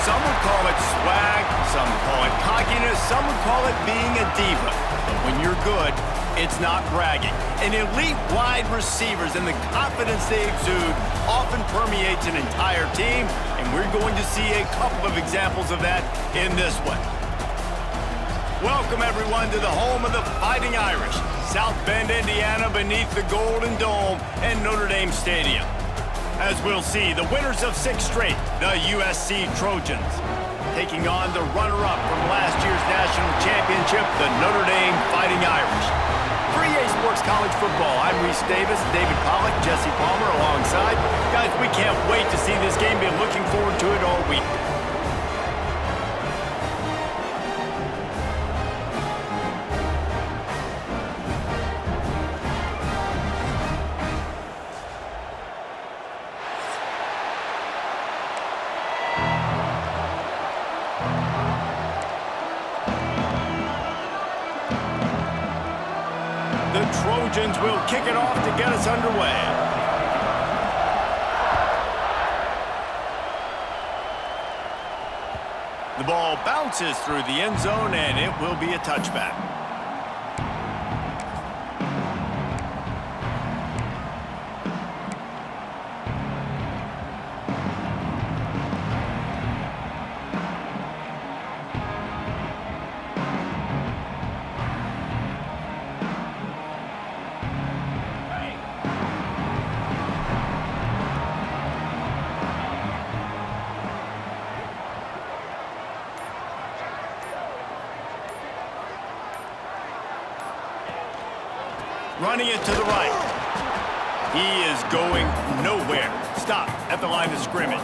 Some would call it swag, some call it cockiness, some would call it being a diva. But when you're good, it's not bragging. And elite wide receivers and the confidence they exude often permeates an entire team, and we're going to see a couple of examples of that in this one. Welcome, everyone, to the home of the Fighting Irish, South Bend, Indiana, beneath the Golden Dome and Notre Dame Stadium. As we'll see, the winners of 6 straight, the USC Trojans, taking on the runner-up from last year's national championship, the Notre Dame Fighting Irish. For EA Sports College Football, I'm Reese Davis, David Pollack, Jesse Palmer alongside. Guys, we can't wait to see this game. Been looking forward to it all week. The Trojans will kick it off to get us underway. The ball bounces through the end zone, and it will be a touchback. Running it to the right. He is going nowhere. Stop at the line of scrimmage.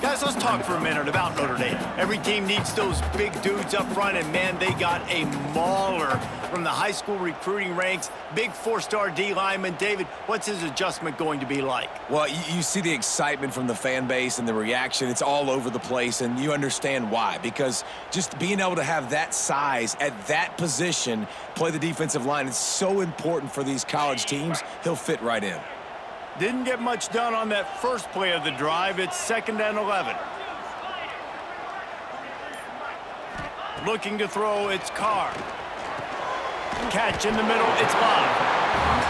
Guys, let's talk for a minute about Notre Dame. Every team needs those big dudes up front, and man, they got a mauler from the high school recruiting ranks. Big 4-star D lineman. David, what's his adjustment going to be like? Well, you see the excitement from the fan base and the reaction. It's all over the place, and you understand why. Because just being able to have that size at that position, play the defensive line, is so important for these college teams. He'll fit right in. Didn't get much done on that first play of the drive. It's 2nd and 11. Looking to throw, it's Carr. Catch in the middle, it's Love.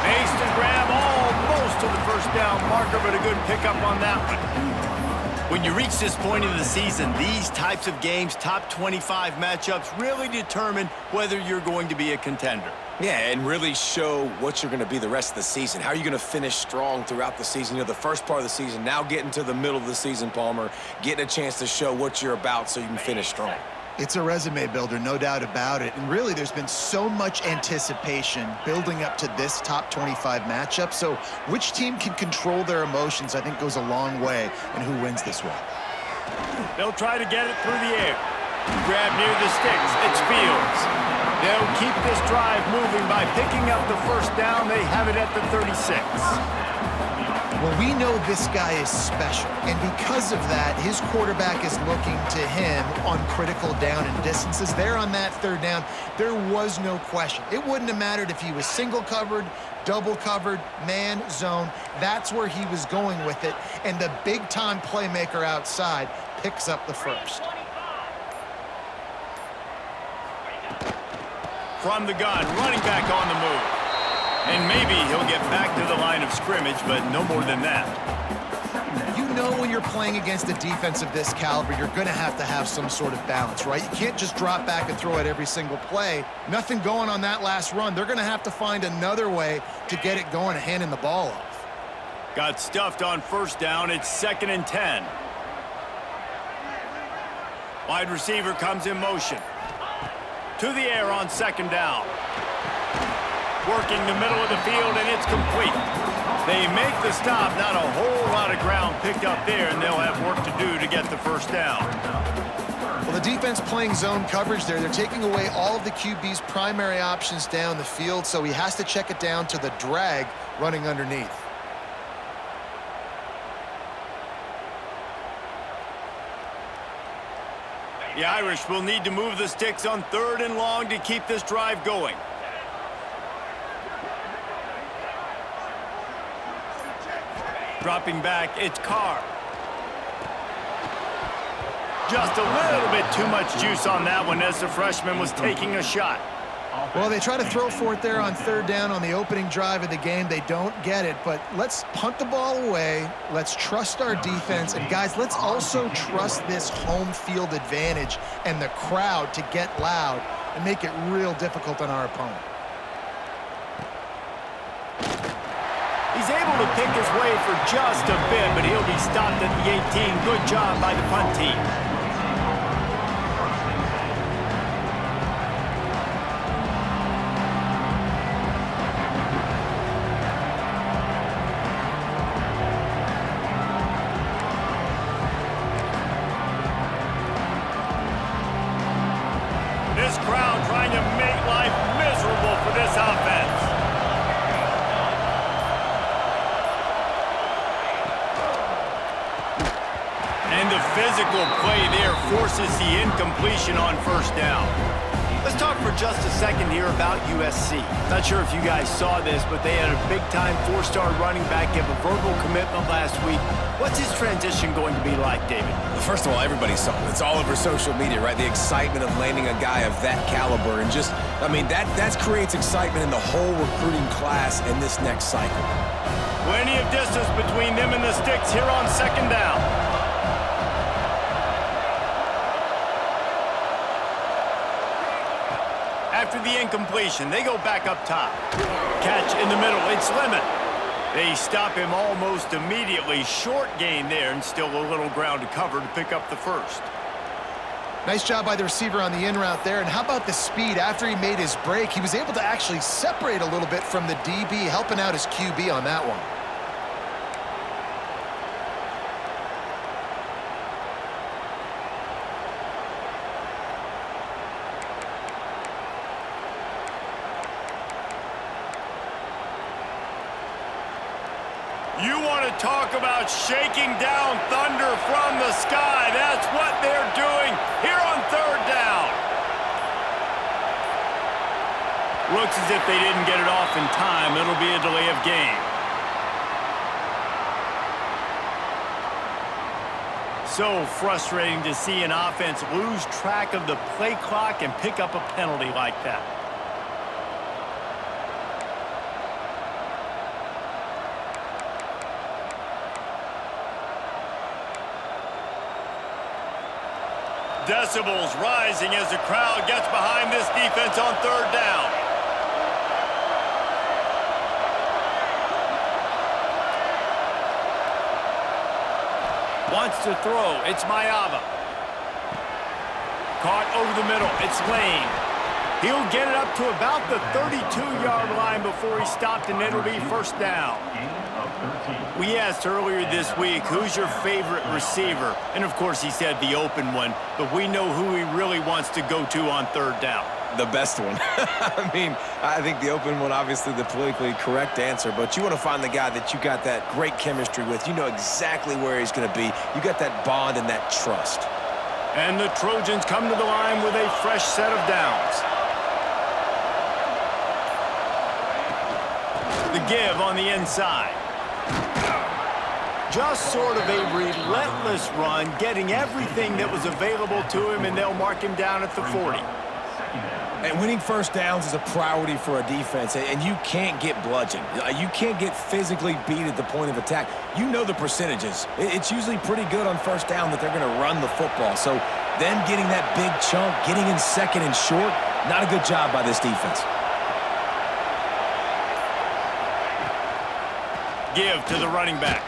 Makes the grab almost to the first down marker, but a good pickup on that one. When you reach this point in the season, these types of games, top 25 matchups, really determine whether you're going to be a contender. Yeah, and really show what you're going to be the rest of the season. How are you going to finish strong throughout the season? You know, the first part of the season, now getting to the middle of the season, Palmer, getting a chance to show what you're about so you can finish strong. It's a resume builder, no doubt about it. And really, there's been so much anticipation building up to this top 25 matchup. So which team can control their emotions, I think, goes a long way in who wins this one. They'll try to get it through the air. Grab near the sticks. It's Fields. They'll keep this drive moving by picking up the first down. They have it at the 36. Well, we know this guy is special, and because of that, his quarterback is looking to him on critical down and distances. There on that 3rd down, there was no question. It wouldn't have mattered if he was single covered, double covered, man, zone. That's where he was going with it, and the big-time playmaker outside picks up the first. From the gun, running back on the move. And maybe he'll get back to the line of scrimmage, but no more than that. You know when you're playing against a defense of this caliber, you're going to have some sort of balance, right? You can't just drop back and throw it every single play. Nothing going on that last run. They're going to have to find another way to get it going and handing the ball off. Got stuffed on 1st down. It's 2nd and 10. Wide receiver comes in motion. To the air on 2nd down. Working the middle of the field, and it's complete. They make the stop. Not a whole lot of ground picked up there, and they'll have work to do to get the first down. Well, the defense playing zone coverage there. They're taking away all of the QB's primary options down the field, so he has to check it down to the drag running underneath. The Irish will need to move the sticks on 3rd and long to keep this drive going. Dropping back, it's Carr. Just a little bit too much juice on that one as the freshman was taking a shot. Well, they try to throw for it there on third down on the opening drive of the game. They don't get it, but let's punt the ball away. Let's trust our defense. And, guys, let's also trust this home field advantage and the crowd to get loud and make it real difficult on our opponent. He's able to pick his way for just a bit, but he'll be stopped at the 18. Good job by the punt team. This crowd trying to make life miserable for this offense. And the physical play there forces the incompletion on first down. Let's talk for just a second here about USC. Not sure if you guys saw this, but they had a big-time four-star running back give a verbal commitment last week. What's his transition going to be like, David? Well, first of all, everybody saw it. It's all over social media, right? The excitement of landing a guy of that caliber. And just, I mean, that creates excitement in the whole recruiting class in this next cycle. Plenty of distance between them and the sticks here on second down. After the incompletion, they go back up top. Catch in the middle, it's Lemon. They stop him almost immediately. Short gain there and still a little ground to cover to pick up the first. Nice job by the receiver on the in route there. And how about the speed? After he made his break, he was able to actually separate a little bit from the DB, helping out his QB on that one. You want to talk about shaking down thunder from the sky. That's what they're doing here on third down. Looks as if they didn't get it off in time. It'll be a delay of game. So frustrating to see an offense lose track of the play clock and pick up a penalty like that. Decibels rising as the crowd gets behind this defense on third down. Wants to throw. It's Mayava. Caught over the middle. It's Lane. He'll get it up to about the 32-yard line before he's stopped, and it'll be first down. We asked earlier this week, who's your favorite receiver? And, of course, he said the open one, but we know who he really wants to go to on third down. The best one. I mean, I think the open one, obviously the politically correct answer, but you want to find the guy that you got that great chemistry with. You know exactly where he's going to be. You got that bond and that trust. And the Trojans come to the line with a fresh set of downs. The give on the inside. Just sort of a relentless run, getting everything that was available to him, and they'll mark him down at the 40. And winning first downs is a priority for a defense, and you can't get bludgeoned. You can't get physically beat at the point of attack. You know the percentages. It's usually pretty good on first down that they're going to run the football. So them getting that big chunk, getting in second and short, not a good job by this defense. Give to the running back.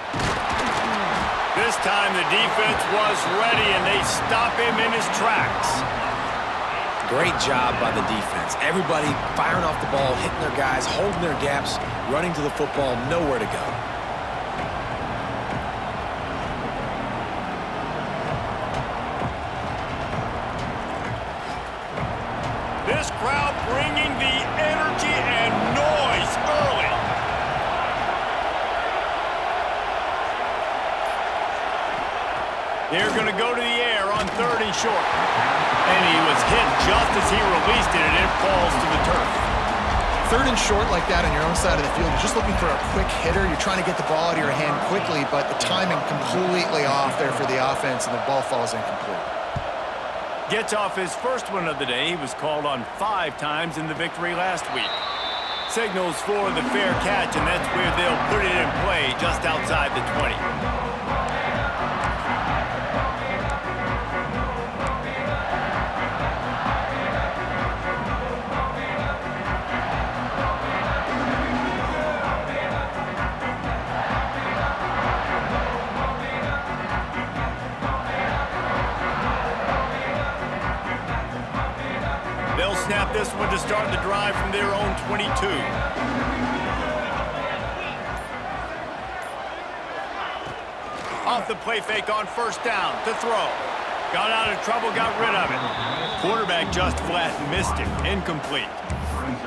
This time the defense was ready, and they stop him in his tracks. Great job by the defense. Everybody firing off the ball, hitting their guys, holding their gaps, running to the football, nowhere to go. This crowd bringing the energy and noise early. They're going to go to the air on third and short. And he was hit just as he released it, and it falls to the turf. Third and short like that on your own side of the field, you're just looking for a quick hitter. You're trying to get the ball out of your hand quickly, but the timing completely off there for the offense, and the ball falls incomplete. Gets off his first one of the day. He was called on 5 times in the victory last week. Signals for the fair catch, and that's where they'll put it in play just outside the 20. They'll snap this one to start the drive from their own 22. Off the play fake on first down to throw. Got out of trouble, got rid of it. Quarterback just flat missed it. Incomplete.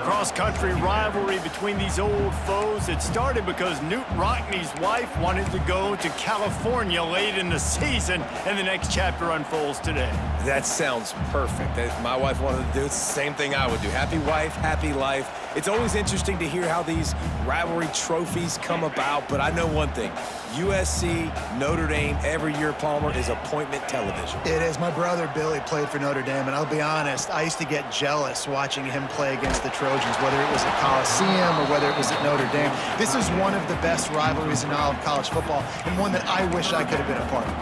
Cross-country rivalry between these old foes. It started because Newt Rockney's wife wanted to go to California late in the season, and the next chapter unfolds today. That sounds perfect. My wife wanted to do it's the same thing I would do. Happy wife, happy life. It's always interesting to hear how these rivalry trophies come about, but I know one thing. USC, Notre Dame, every year, Palmer, is appointment television. It is. My brother Billy played for Notre Dame, and I'll be honest, I used to get jealous watching him play against the Trojans, whether it was at Coliseum or whether it was at Notre Dame. This is one of the best rivalries in all of college football, and one that I wish I could have been a part of.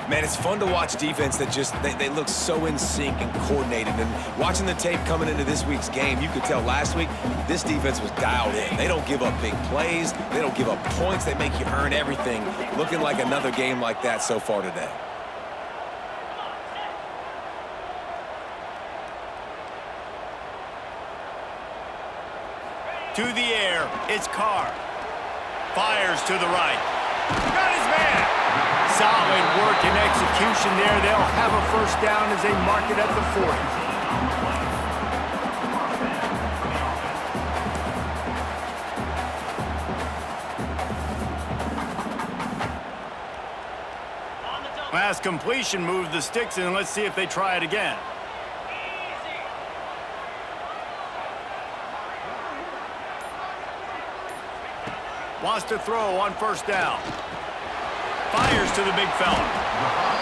Man, it's fun to watch defense that just, they look so in sync and coordinated. And watching the tape coming into this week's game, you could tell last week this defense was dialed in. They don't give up big plays. They don't give up points. They make you earn everything. Looking like another game like that so far today. To the air, it's Carr. Fires to the right. Got his man. Solid work and execution there. They'll have a first down as they mark it at the 40. Last completion moved the sticks in. Let's see if they try it again. Wants to throw on first down. Fires to the big fella.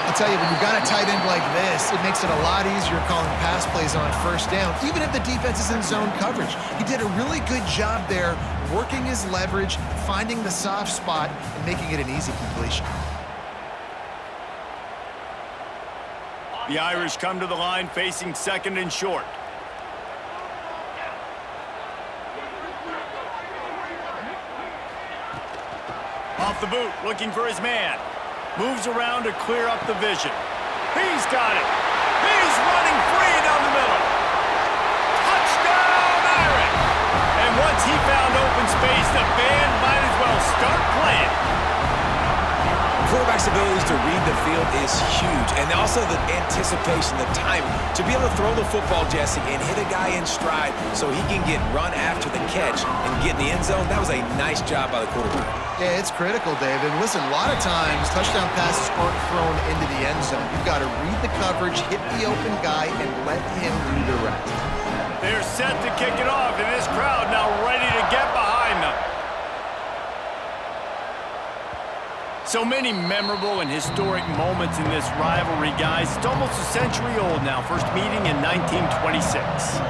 I'll tell you, when you've got a tight end like this, it makes it a lot easier calling pass plays on first down, even if the defense is in zone coverage. He did a really good job there, working his leverage, finding the soft spot, and making it an easy completion. The Irish come to the line facing second and short. Off the boot, looking for his man. Moves around to clear up the vision. He's got it. He's running free down the middle. Touchdown, Irish! And once he found open space, the band might as well start playing. Quarterback's abilities to read the field is huge, and also the anticipation, the timing. To be able to throw the football, Jesse, and hit a guy in stride so he can get run after the catch and get in the end zone, that was a nice job by the quarterback. Yeah, it's critical, David. Listen, a lot of times touchdown passes aren't thrown into the end zone. You've got to read the coverage, hit the open guy, and let him do the rest. They're set to kick it off, and this crowd now ready to get behind them. So many memorable and historic moments in this rivalry, guys. It's almost a century old now. First meeting in 1926.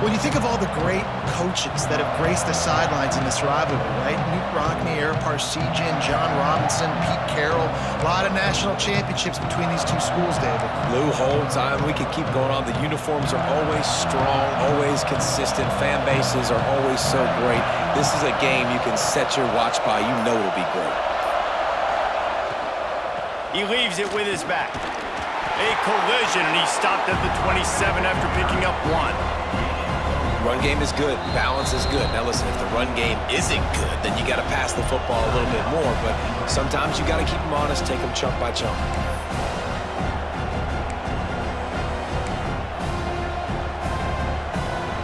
When you think of all the great coaches that have graced the sidelines in this rivalry, right? Newt Rockney, Eric Parsegian, John Robinson, Pete Carroll. A lot of national championships between these two schools, David. Lou Holtz, we could keep going on. The uniforms are always strong, always consistent. Fan bases are always so great. This is a game you can set your watch by. You know it'll be great. He leaves it with his back. A collision, and he stopped at the 27 after picking up 1. Run game is good. Balance is good. Now listen, if the run game isn't good, then you got to pass the football a little bit more. But sometimes you got to keep them honest, take them chunk by chunk.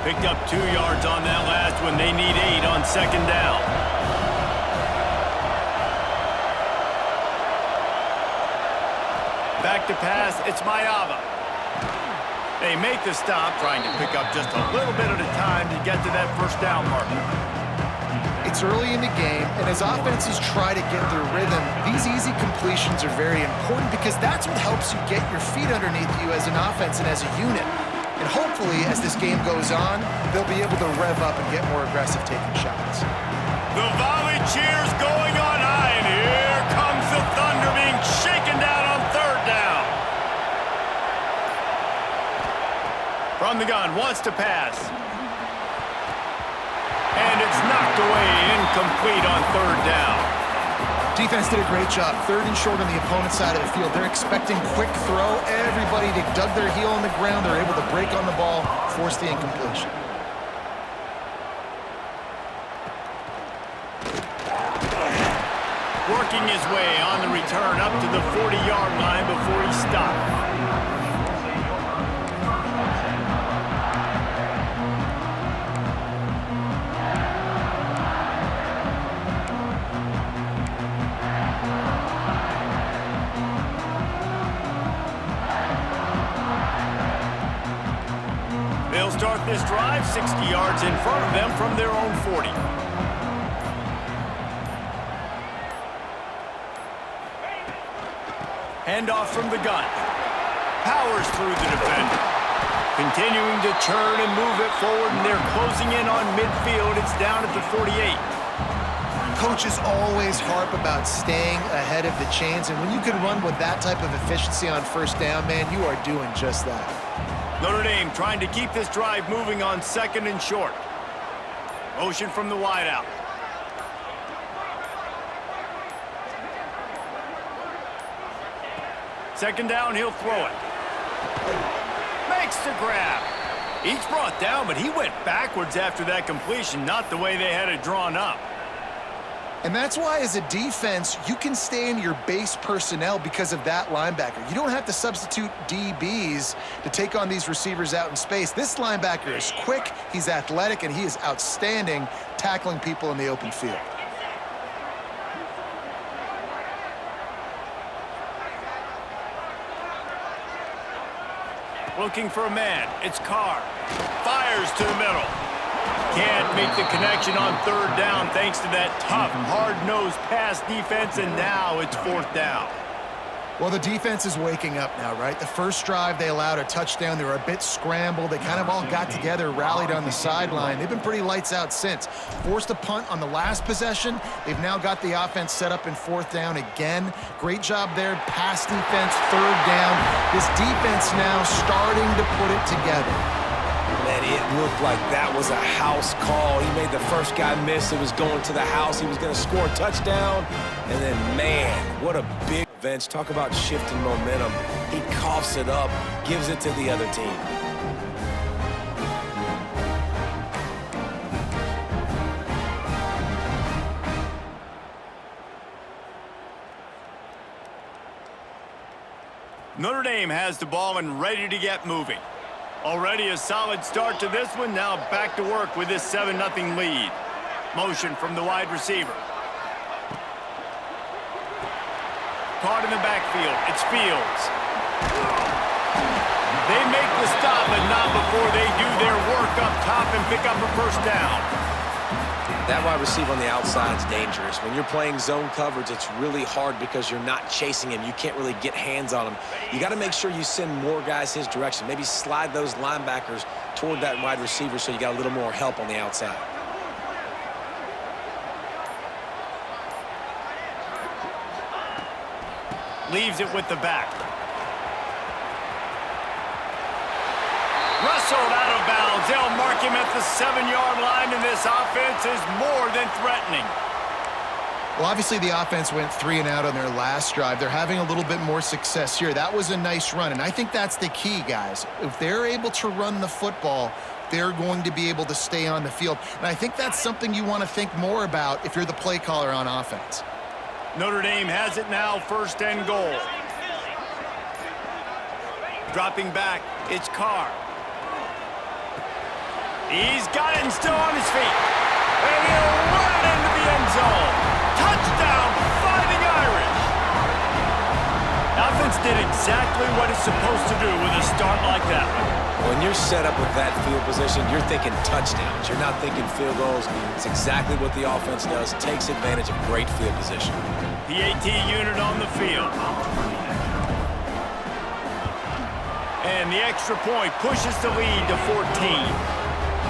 Picked up 2 yards on that last one. They need 8 on second down. Back to pass, it's Mayava. They make the stop, trying to pick up just a little bit at a time to get to that first down marker. It's early in the game, and as offenses try to get their rhythm, these easy completions are very important because that's what helps you get your feet underneath you as an offense and as a unit. And hopefully, as this game goes on, they'll be able to rev up and get more aggressive taking shots. The volley cheers going on high, and here comes the Thunder being shaken down on third down. From the gun, wants to pass. And it's knocked away, incomplete on third down. Defense did a great job. Third and short on the opponent's side of the field. They're expecting quick throw. Everybody, they dug their heel on the ground. They're able to break on the ball, force the incompletion. Working his way on the return up to the 40-yard line before he stopped. They'll start this drive 60 yards in front of them from their own 40. Handoff from the gun. Powers through the defender. Continuing to churn and move it forward, and they're closing in on midfield. It's down at the 48. Coaches always harp about staying ahead of the chains, and when you can run with that type of efficiency on first down, man, you are doing just that. Notre Dame trying to keep this drive moving on second and short. Motion from the wideout. Second down, he'll throw it. Makes the grab. Each brought down, but he went backwards after that completion, not the way they had it drawn up. And that's why, as a defense, you can stay in your base personnel because of that linebacker. You don't have to substitute DBs to take on these receivers out in space. This linebacker is quick, he's athletic, and he is outstanding tackling people in the open field. Looking for a man. It's Carr. Fires to the middle. Can't make the connection on third down thanks to that tough, hard-nosed pass defense, and now it's fourth down. Well, the defense is waking up now, right? The first drive, they allowed a touchdown. They were a bit scrambled. They kind of all got together, rallied on the sideline. They've been pretty lights out since. Forced a punt on the last possession. They've now got the offense set up in fourth down again. Great job there. Pass defense, third down. This defense now starting to put it together. Man, it looked like that was a house call. He made the first guy miss. It was going to the house. He was going to score a touchdown. And then, man, what a big bench. Talk about shifting momentum. He coughs it up, gives it to the other team. Notre Dame has the ball and ready to get moving. Already a solid start to this one. Now back to work with this 7-0 lead. Motion from the wide receiver. Caught in the backfield. It's Fields. They make the stop, but not before they do their work up top and pick up a first down. That wide receiver on the outside is dangerous. When you're playing zone coverage, it's really hard because you're not chasing him. You can't really get hands on him. You got to make sure you send more guys his direction. Maybe slide those linebackers toward that wide receiver so you got a little more help on the outside. Leaves it with the back. Wrestled out of bounds. They'll mark him at the 7-yard line, and this offense is more than threatening. Well, obviously the offense went 3 and out on their last drive. They're having a little bit more success here. That was a nice run, and I think that's the key, guys. If they're able to run the football, they're going to be able to stay on the field. And I think that's something you want to think more about if you're the play caller on offense. Notre Dame has it now, first and goal. Dropping back, it's Carr. He's got it and still on his feet. And he'll run it into the end zone. Touchdown, Fighting Irish. Offense did exactly what it's supposed to do with a start like that one. When you're set up with that field position, you're thinking touchdowns. You're not thinking field goals. It's exactly what the offense does. Takes advantage of great field position. PAT unit on the field. And the extra point pushes the lead to 14.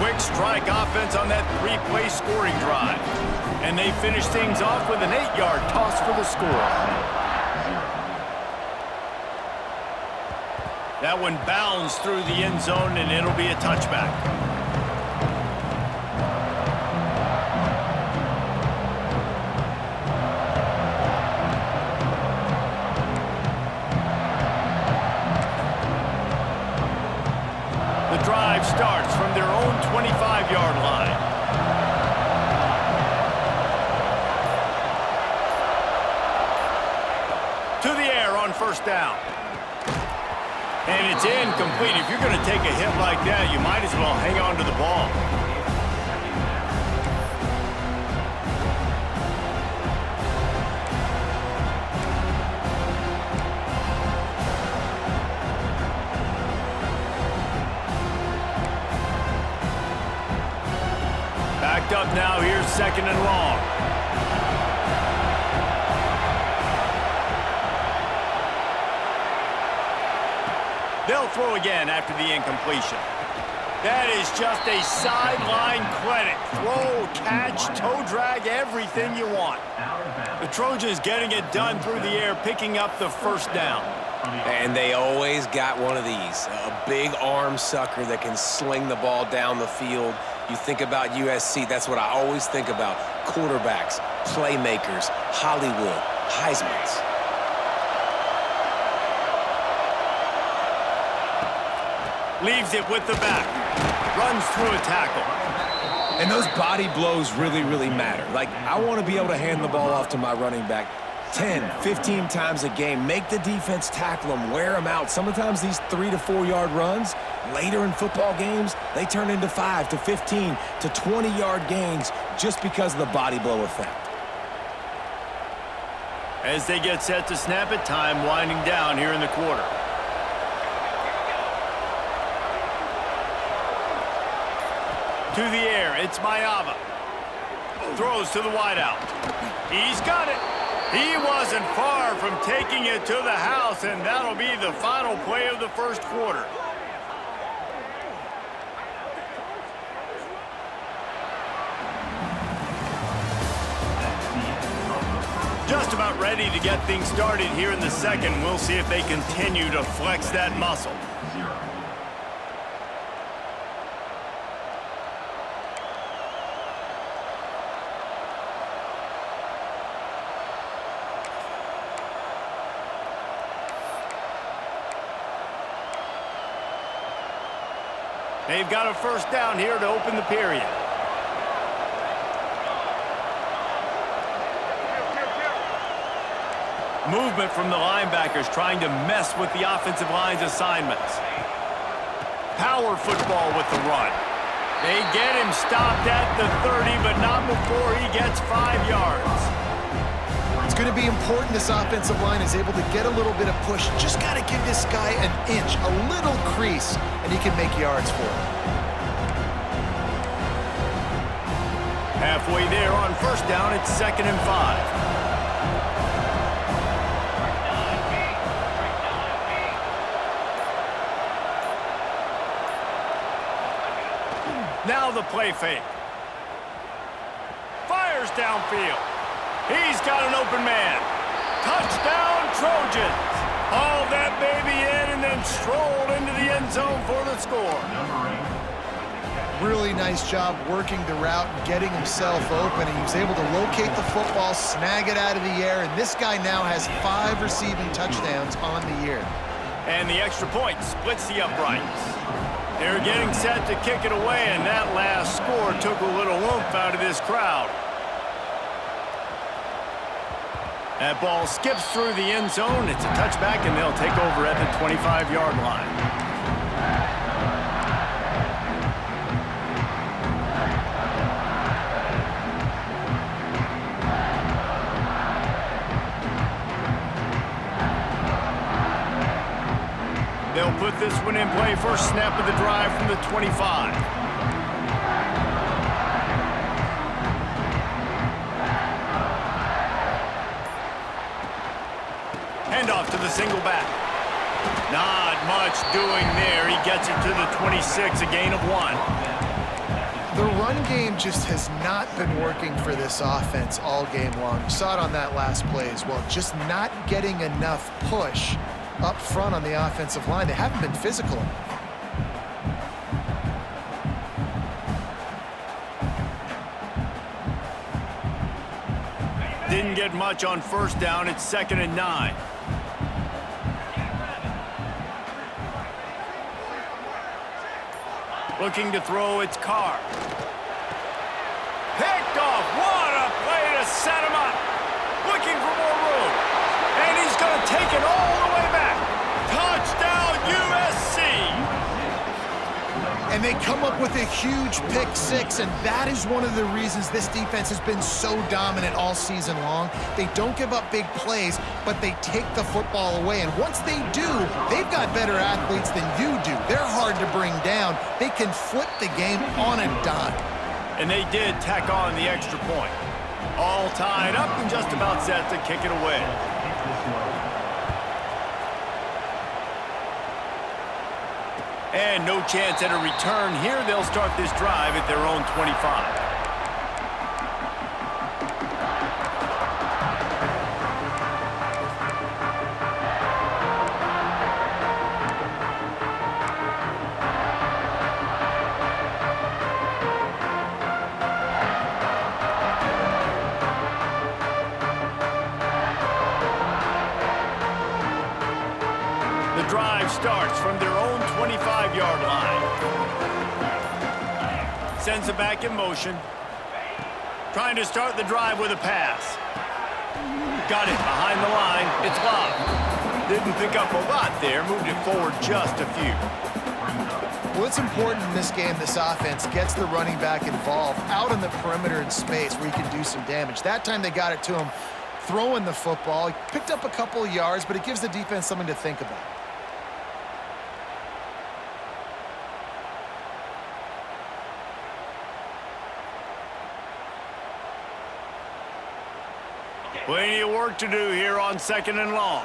Quick strike offense on that three-play scoring drive. And they finish things off with an 8-yard toss for the score. That one bounds through the end zone, and it'll be a touchback. The drive starts from their own 25-yard line. To the air on first down. And it's incomplete. If you're going to take a hit like that, you might as well hang on to the ball. Backed up now. Here's second and long. They'll throw again after the incompletion. That is just a sideline clinic. Throw, catch, toe drag, everything you want. The Trojans getting it done through the air, picking up the first down. And they always got one of these, a big arm sucker that can sling the ball down the field. You think about USC, that's what I always think about. Quarterbacks, playmakers, Hollywood, Heismans. Leaves it with the back. Runs through a tackle. And those body blows really, really matter. Like, I want to be able to hand the ball off to my running back 10, 15 times a game. Make the defense tackle them, wear them out. Sometimes these 3 to 4 yard runs, later in football games, they turn into 5 to 15 to 20-yard gains just because of the body blow effect. As they get set to snap it, time winding down here in the quarter. To the air, it's Mayava. Throws to the wideout. He's got it. He wasn't far from taking it to the house, and that'll be the final play of the first quarter. Just about ready to get things started here in the second. We'll see if they continue to flex that muscle. They've got a first down here to open the period. Movement from the linebackers trying to mess with the offensive line's assignments. Power football with the run. They get him stopped at the 30, but not before he gets 5 yards. It's going to be important this offensive line is able to get a little bit of push. Just got to give this guy an inch, a little crease, and he can make yards for it. Halfway there on first down, it's 2nd and 5. Now the play fake. Fires downfield. He's got an open man. Touchdown, Trojans. Hauled that baby in and then strolled into the end zone for the score. Really nice job working the route and getting himself open. And he was able to locate the football, snag it out of the air, and this guy now has 5 receiving touchdowns on the year. And the extra point splits the uprights. They're getting set to kick it away, and that last score took a little oomph out of this crowd. That ball skips through the end zone. It's a touchback, and they'll take over at the 25-yard line. They'll put this one in play. First snap of the drive from the 25. Handoff to the single back. Not much doing there. He gets it to the 26, a gain of 1. The run game just has not been working for this offense all game long. You saw it on that last play as well. Just not getting enough push up front on the offensive line. They haven't been physical enough. Didn't get much on first down. It's 2nd and 9. Looking to throw, it's Carr. Picked off. What a play to set him up. Looking for more room. And he's going to take it all the way back. Touchdown, USC. And they come up with a huge pick-6, and that is one of the reasons this defense has been so dominant all season long. They don't give up big plays, but they take the football away. And once they do, they've got better athletes than you do. They're hard to bring down. They can flip the game on a dime. And they did tack on the extra point. All tied up and just about set to kick it away. And no chance at a return here. They'll start this drive at their own 25. The drive starts from their own 25-yard line. Sends it back in motion. Trying to start the drive with a pass. Got it behind the line. It's locked. Didn't pick up a lot there. Moved it forward just a few. Well, it's important in this game this offense gets the running back involved out on the perimeter in space where he can do some damage. That time they got it to him throwing the football. He picked up a couple of yards, but it gives the defense something to think about. Plenty of work to do here on 2nd and long.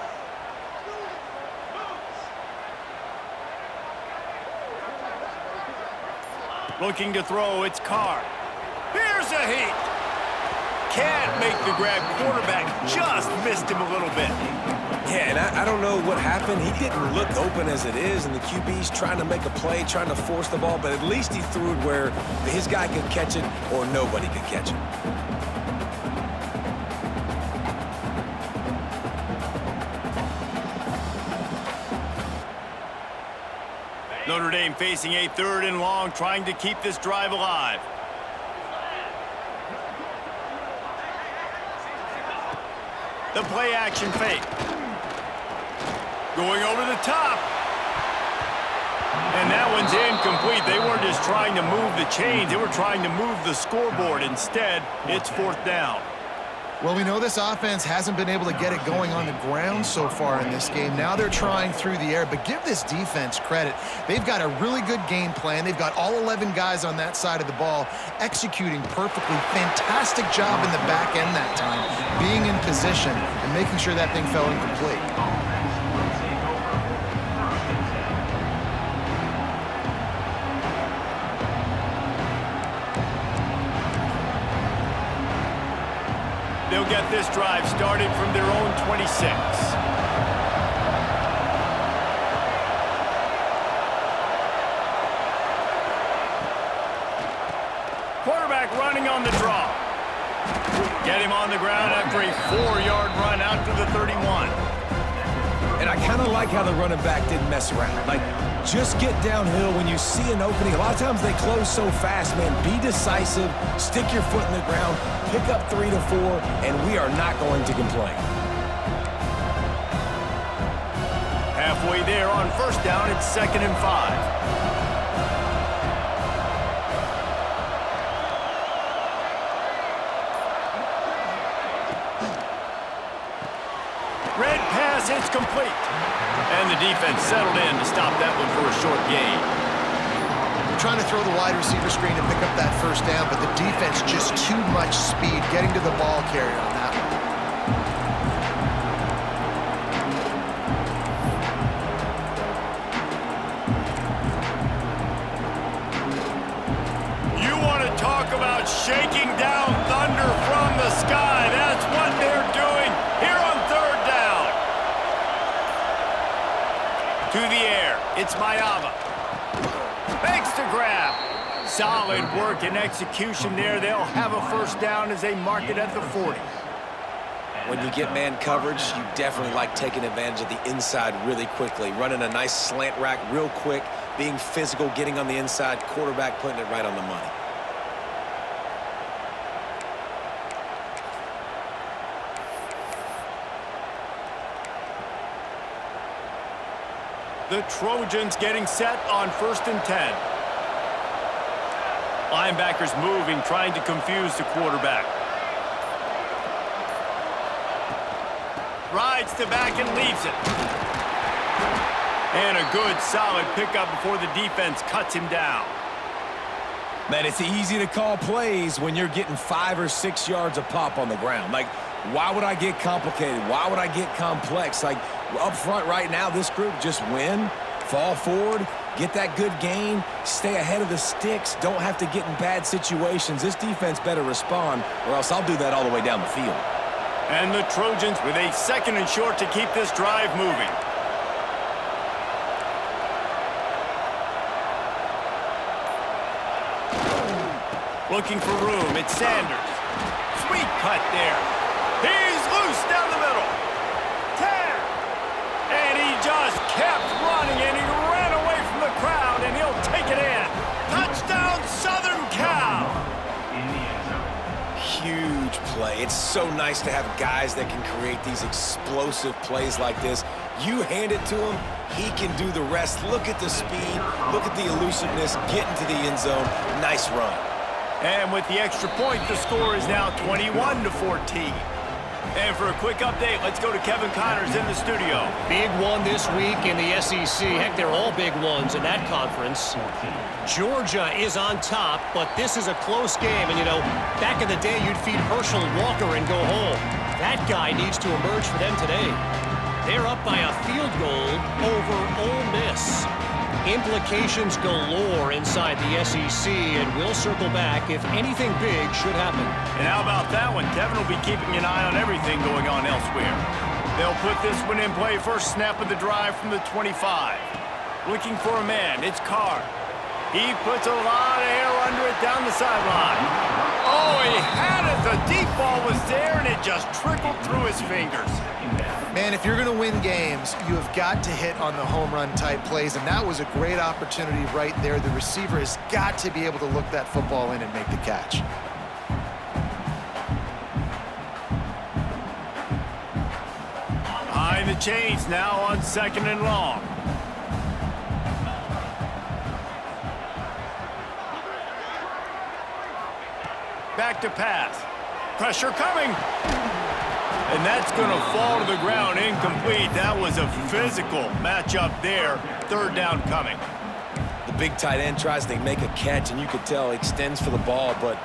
Looking to throw, it's Carr. Here's a heat. Can't make the grab. Quarterback just missed him a little bit. Yeah, and I don't know what happened. He didn't look open as it is, and the QB's trying to make a play, trying to force the ball, but at least he threw it where his guy could catch it or nobody could catch it. Notre Dame facing a 3rd and long, trying to keep this drive alive. The play action fake. Going over the top. And that one's incomplete. They weren't just trying to move the chains. They were trying to move the scoreboard. Instead, it's 4th down. Well, we know this offense hasn't been able to get it going on the ground so far in this game. Now they're trying through the air, but give this defense credit. They've got a really good game plan. They've got all 11 guys on that side of the ball executing perfectly. Fantastic job in the back end that time, being in position and making sure that thing fell incomplete. They'll get this drive started from their own 26. Quarterback running on the draw. Get him on the ground after a 4-yard run out to the 31. And I kind of like how the running back didn't mess around. Like, just get downhill when you see an opening. A lot of times they close so fast, man. Be decisive, stick your foot in the ground, pick up 3 to 4, and we are not going to complain. Halfway there on first down, it's 2nd and 5. Red pass, it's complete. And the defense settled in to stop that one for a short gain. Trying to throw the wide receiver screen to pick up that first down, but the defense just too much speed getting to the ball carrier on that one. You want to talk about shaking down thunder from the sky. That's what they're doing here on third down. To the air, it's Mayava. Makes the grab. Solid work and execution there. They'll have a first down as they mark it at the 40. When you get man coverage, you definitely like taking advantage of the inside really quickly, running a nice slant rack real quick, being physical, getting on the inside, quarterback putting it right on the money. The Trojans getting set on 1st and 10. Linebackers moving, trying to confuse the quarterback. Rides to back and leaves it. And a good, solid pickup before the defense cuts him down. Man, it's easy to call plays when you're getting 5 or 6 yards a pop on the ground. Like, why would I get complicated? Why would I get complex? Like, up front right now, this group just win, fall forward, get that good gain, stay ahead of the sticks, don't have to get in bad situations. This defense better respond, or else I'll do that all the way down the field. And the Trojans with a 2nd and short to keep this drive moving. Looking for room, it's Sanders. Sweet cut there. He's loose down the middle. 10. And he just kept running, and he ran away from the crowd, and he'll take it in. Touchdown, Southern Cal. Huge play. It's so nice to have guys that can create these explosive plays like this. You hand it to him, he can do the rest. Look at the speed, look at the elusiveness, get into the end zone. Nice run. And with the extra point, the score is now 21-14. And for a quick update, let's go to Kevin Connors in the studio. Big one this week in the SEC. Heck, they're all big ones in that conference. Georgia is on top, but this is a close game. And, you know, back in the day, you'd feed Herschel Walker and go home. That guy needs to emerge for them today. They're up by a field goal over Ole Miss. Implications galore inside the SEC, and we'll circle back if anything big should happen. And how about that one? Kevin will be keeping an eye on everything going on elsewhere. They'll put this one in play. First snap of the drive from the 25. Looking for a man. It's Carr. He puts a lot of air under it down the sideline. Oh, he had it. The deep ball was there, and it just trickled through his fingers. Man, if you're going to win games, you have got to hit on the home run type plays, and that was a great opportunity right there. The receiver has got to be able to look that football in and make the catch. Behind the chains now on 2nd and long. Back to pass. Pressure coming. And that's going to fall to the ground, incomplete. That was a physical matchup there. 3rd down coming. The big tight end tries to make a catch, and you could tell extends for the ball, but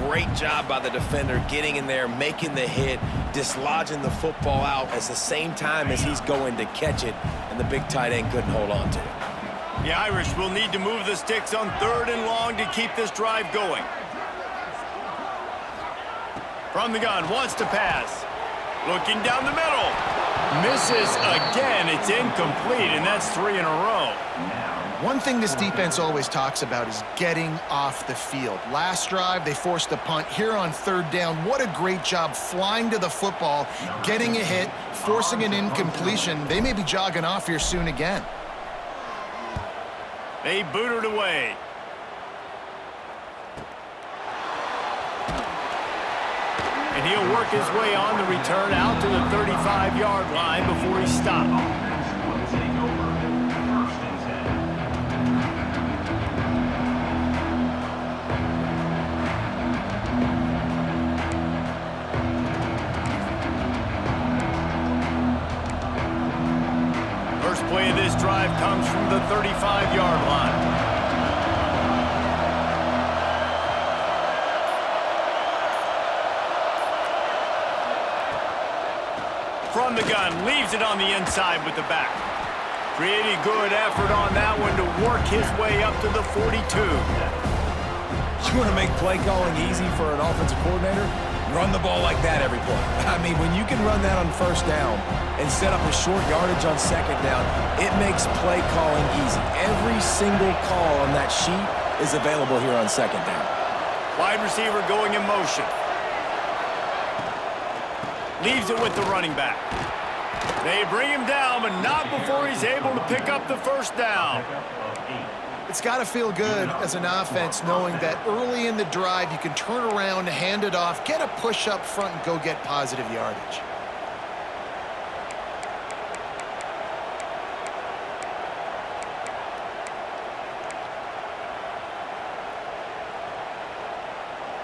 great job by the defender getting in there, making the hit, dislodging the football out at the same time as he's going to catch it, and the big tight end couldn't hold on to it. The Irish will need to move the sticks on 3rd and long to keep this drive going. From the gun, wants to pass. Looking down the middle. Misses again. It's incomplete, and that's 3 in a row. One thing this defense always talks about is getting off the field. Last drive, they forced a punt. Here on 3rd down, what a great job flying to the football, getting a hit, forcing an incompletion. They may be jogging off here soon again. They boot it away. And he'll work his way on the return out to the 35-yard line before he stopped. first play of this drive comes from the 35-yard line. From the gun, leaves it on the inside with the back. Pretty good effort on that one to work his way up to the 42. You want to make play calling easy for an offensive coordinator? Run the ball like that every play. I mean, when you can run that on first down and set up a short yardage on second down, it makes play calling easy. Every single call on that sheet is available here on second down. Wide receiver going in motion. Leaves it with the running back. They bring him down, but not before he's able to pick up the first down. It's got to feel good as an offense knowing that early in the drive you can turn around, hand it off, get a push up front, and go get positive yardage.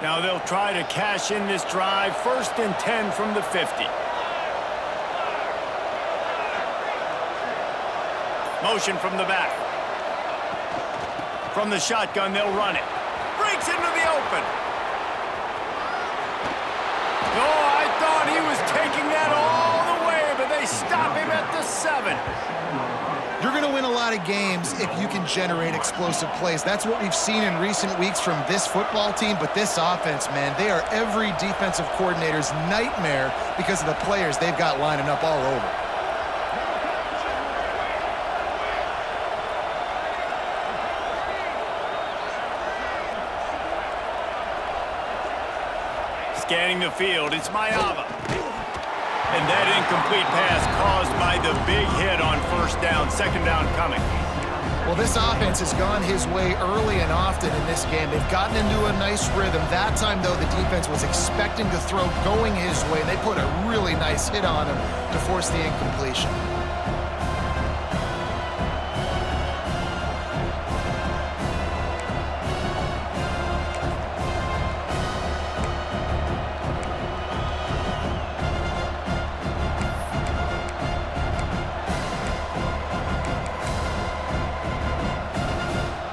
Now they'll try to cash in this drive. 1st and 10 from the 50. Motion from the back. From the shotgun, they'll run it. Breaks into the open. Oh, I thought he was taking that all the way, but they stop him at the 7. You're going to win a lot of games if you can generate explosive plays. That's what we've seen in recent weeks from this football team, but this offense, man, they are every defensive coordinator's nightmare because of the players they've got lining up all over. Scanning the field, it's Mayava. And that incomplete pass caused by the big hit on first down. Second down coming. Well, this offense has gone his way early and often in this game. They've gotten into a nice rhythm. That time, though, the defense was expecting to throw going his way. They put a really nice hit on him to force the incompletion.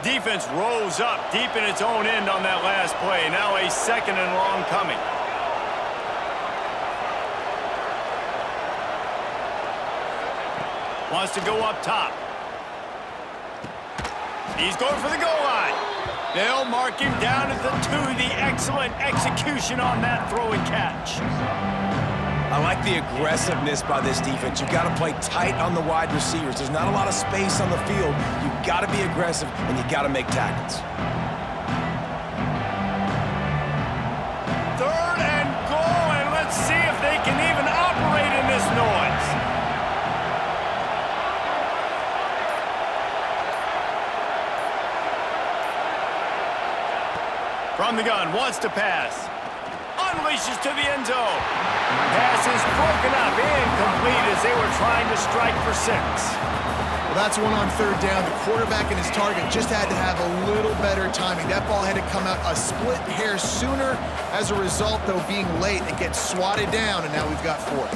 Defense rolls up deep in its own end on that last play. Now a 2nd and long coming. Wants to go up top. He's going for the goal line. They'll mark him down at the 2. The excellent execution on that throw and catch. I like the aggressiveness by this defense. You've got to play tight on the wide receivers. There's not a lot of space on the field. You've got to be aggressive, and you've got to make tackles. 3rd and goal, and let's see if they can even operate in this noise. From the gun, wants to pass. Unleashes to the end zone. Pass is broken up, incomplete as they were trying to strike for 6. Well, that's one on 3rd down. The quarterback and his target just had to have a little better timing. That ball had to come out a split hair sooner. As a result, though, being late, it gets swatted down, and now we've got 4th.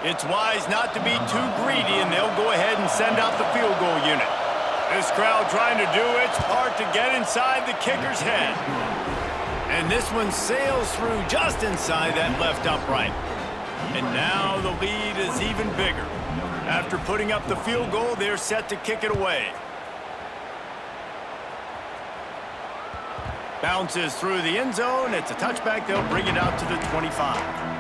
It's wise not to be too greedy, and they'll go ahead and send out the field goal unit. This crowd trying to do its part to get inside the kicker's head. And this one sails through just inside that left upright. And now the lead is even bigger. After putting up the field goal, they're set to kick it away. Bounces through the end zone. It's a touchback. They'll bring it out to the 25.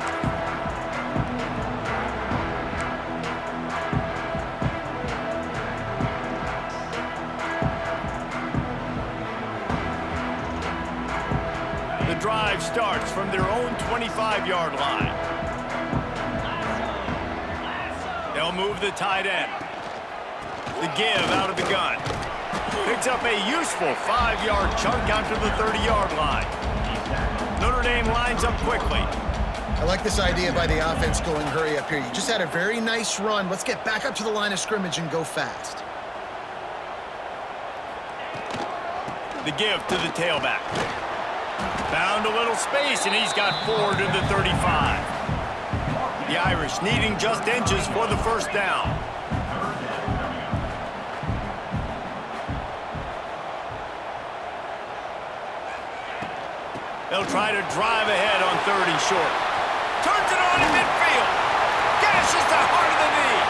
Drive starts from their own 25-yard line. They'll move the tight end. The give out of the gun. Picks up a useful 5-yard chunk out to the 30-yard line. Notre Dame lines up quickly. I like this idea by the offense going hurry up here. You just had a very nice run. Let's get back up to the line of scrimmage and go fast. The give to the tailback. Found a little space, and he's got 4 to the 35. Irish needing just inches for the first down. They'll try to drive ahead on 3rd and short. Turns it on in midfield. Gashes the heart of the knee.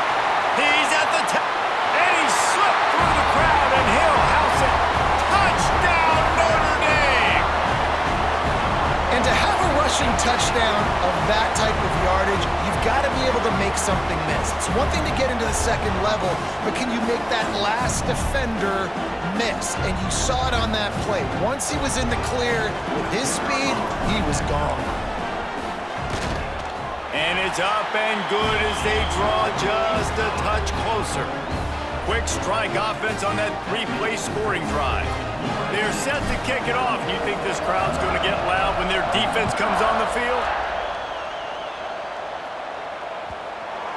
He's at the top. And he slipped through the crowd, and he'll house it. Touchdown, Notre Dame! And to have a rushing touchdown of that type of yardage, you've got to be able to make something miss. It's one thing to get into the second level, but can you make that last defender miss? And you saw it on that play. Once he was in the clear with his speed, he was gone. And it's up and good as they draw just a touch closer. Quick strike offense on that 3-play scoring drive. They're set to kick it off. You think this crowd's going to get loud when their defense comes on the field?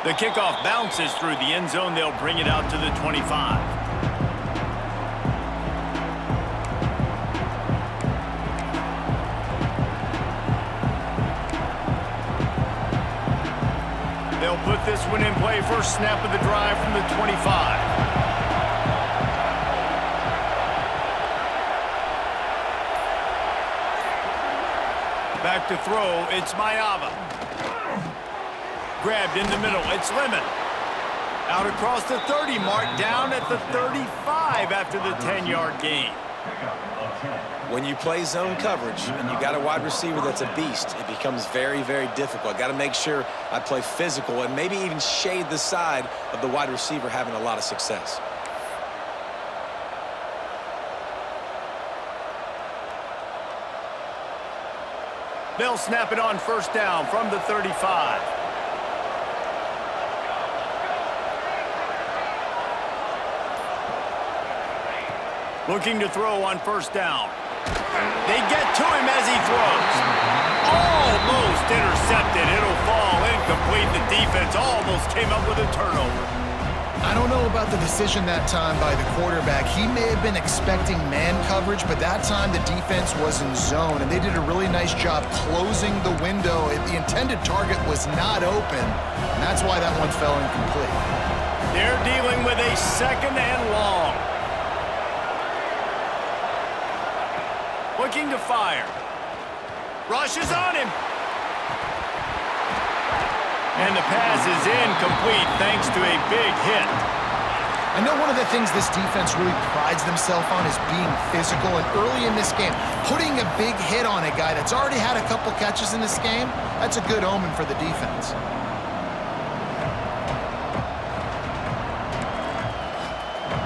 The kickoff bounces through the end zone. They'll bring it out to the 25. They'll put this one in play. First snap of the drive from the 25. Back to throw, it's Mayava. Grabbed in the middle, it's Lemon. Out across the 30 mark, down at the 35 after the 10-yard gain. When you play zone coverage and you got a wide receiver that's a beast, it becomes very, very difficult. Got to make sure I play physical and maybe even shade the side of the wide receiver having a lot of success. They'll snap it on first down from the 35. Looking to throw on first down. They get to him as he throws. Almost intercepted. It'll fall incomplete. The defense almost came up with a turnover. I don't know about the decision that time by the quarterback. He may have been expecting man coverage, but that time the defense was in zone, and they did a really nice job closing the window. The intended target was not open, and that's why that one fell incomplete. They're dealing with a second and long. Looking to fire. Rush is on him. And the pass is incomplete thanks to a big hit. I know one of the things this defense really prides themselves on is being physical, and early in this game, putting a big hit on a guy that's already had a couple catches in this game, that's a good omen for the defense.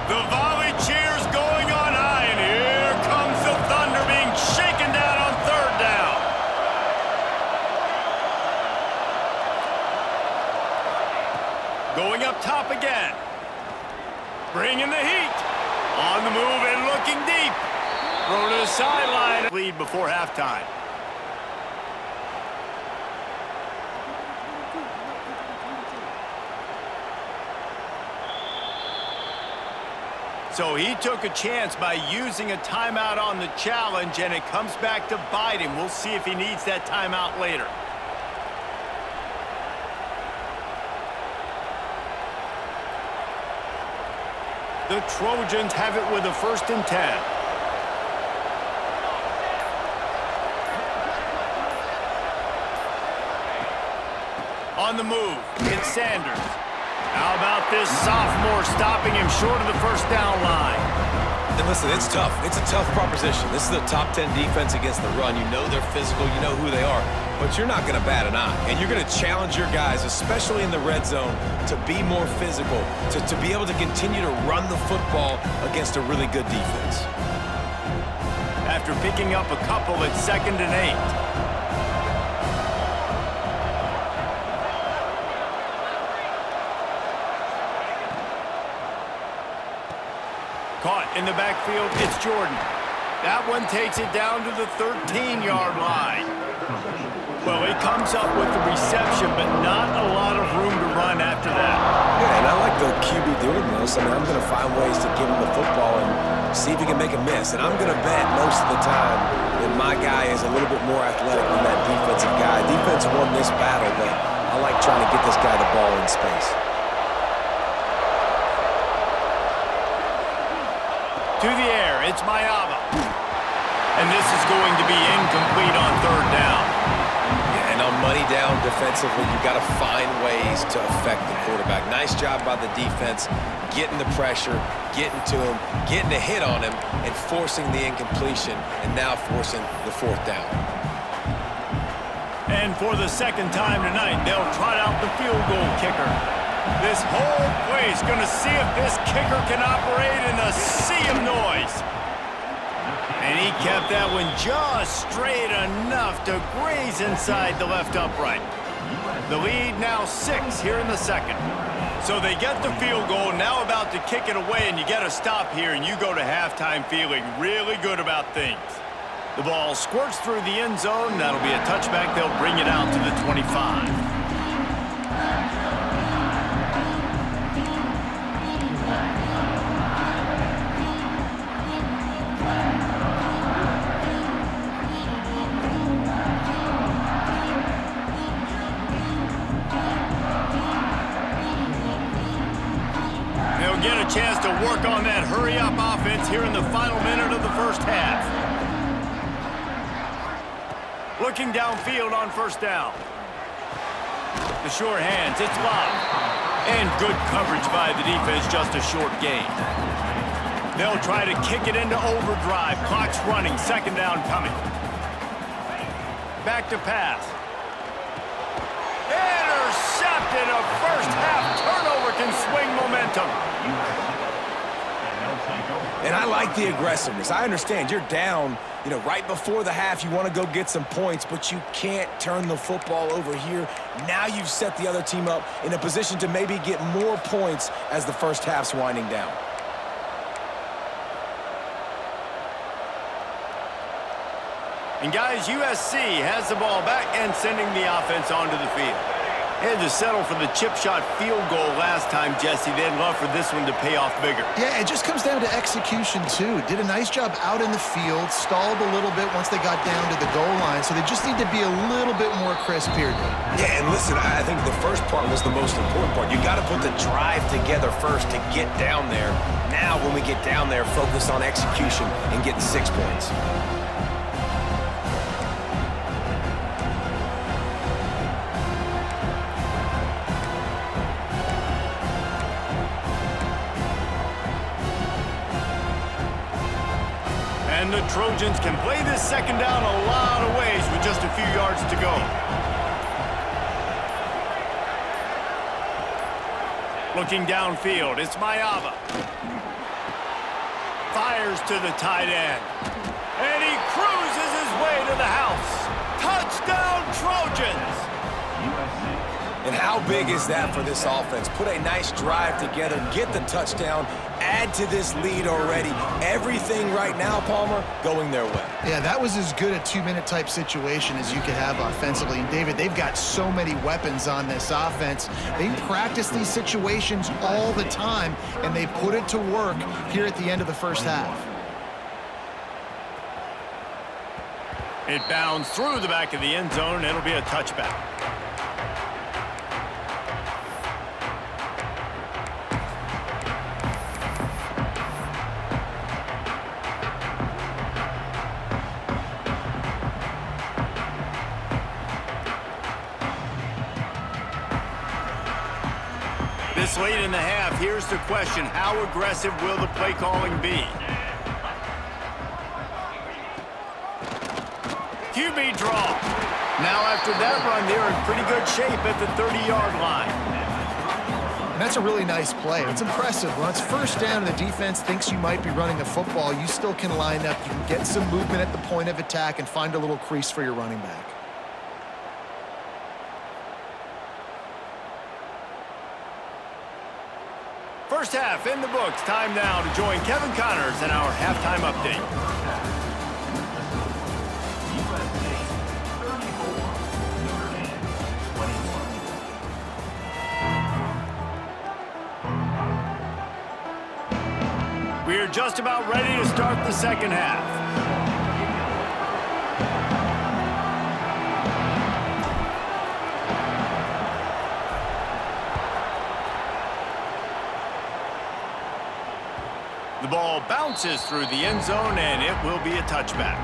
The volley cheers going on high, and here comes the Thunder being shaken down on third down. Going up top again. Bringing the heat. On the move and looking deep. Throw to the sideline. Lead before halftime. So he took a chance by using a timeout on the challenge, and it comes back to bite him. We'll see if he needs that timeout later. The Trojans have it with a 1st and 10. On the move, it's Sanders. How about this sophomore stopping him short of the first down line? And listen, it's tough. It's a tough proposition. This is a top 10 defense against the run. You know they're physical. You know who they are. But you're not going to bat an eye. And you're going to challenge your guys, especially in the red zone, to be more physical, to be able to continue to run the football against a really good defense. After picking up a couple at 2nd and 8. Caught in the backfield, it's Jordan. That one takes it down to the 13-yard line. Well, he comes up with the reception, but not a lot of room to run after that. Yeah, and I like the QB doing this. I mean, I'm going to find ways to give him the football and see if he can make a miss. And I'm going to bet most of the time that my guy is a little bit more athletic than that defensive guy. Defense won this battle, but I like trying to get this guy the ball in space. To the air, it's Mayava. And this is going to be incomplete on third down. Yeah, and on money down defensively, you've got to find ways to affect the quarterback. Nice job by the defense, getting the pressure, getting to him, getting a hit on him, and forcing the incompletion, and now forcing the fourth down. And for the second time tonight, they'll trot out the field goal kicker. This whole place going to see if this kicker can operate in a sea of noise. And he kept that one just straight enough to graze inside the left upright. The lead now 6 here in the second. So they get the field goal, now about to kick it away, and you get a stop here, and you go to halftime feeling really good about things. The ball squirts through the end zone. That'll be a touchback. They'll bring it out to the 25. They'll get a chance to work on that hurry-up offense here in the final minute of the first half. Looking downfield on first down. The sure hands, it's Love. And good coverage by the defense, just a short gain. They'll try to kick it into overdrive. Clock's running, second down coming. Back to pass. Intercepted, a first half turnover can swing momentum. And I like the aggressiveness. I understand you're down, right before the half. You want to go get some points, but you can't turn the football over here. Now you've set the other team up in a position to maybe get more points as the first half's winding down. And guys, USC has the ball back and sending the offense onto the field. They had to settle for the chip shot field goal last time, Jesse. They'd love for this one to pay off bigger. Yeah, it just comes down to execution, too. Did a nice job out in the field, stalled a little bit once they got down to the goal line, so they just need to be a little bit more crisp here. Yeah, and listen, I think the first part was the most important part. You got to put the drive together first to get down there. Now, when we get down there, focus on execution and getting 6 points. And the Trojans can play this second down a lot of ways with just a few yards to go. Looking downfield, it's Mayava. Fires to the tight end. And he cruises his way to the house. Touchdown, Trojans! And how big is that for this offense? Put a nice drive together, get the touchdown, add to this lead already. Everything right now, Palmer, going their way. Yeah, that was as good a 2-minute type situation as you could have offensively. And David, they've got so many weapons on this offense. They practice these situations all the time, and they put it to work here at the end of the first half. It bounds through the back of the end zone. It'll be a touchback. This late in the half, here's the question. How aggressive will the play calling be? QB draw. Now after that run, they're in pretty good shape at the 30-yard line. And that's a really nice play. It's impressive. When it's first down and the defense thinks you might be running a football, you still can line up. You can get some movement at the point of attack and find a little crease for your running back. First half in the books. Time now to join Kevin Connors in our halftime update. We're just about ready to start the second half. The ball bounces through the end zone, and it will be a touchback.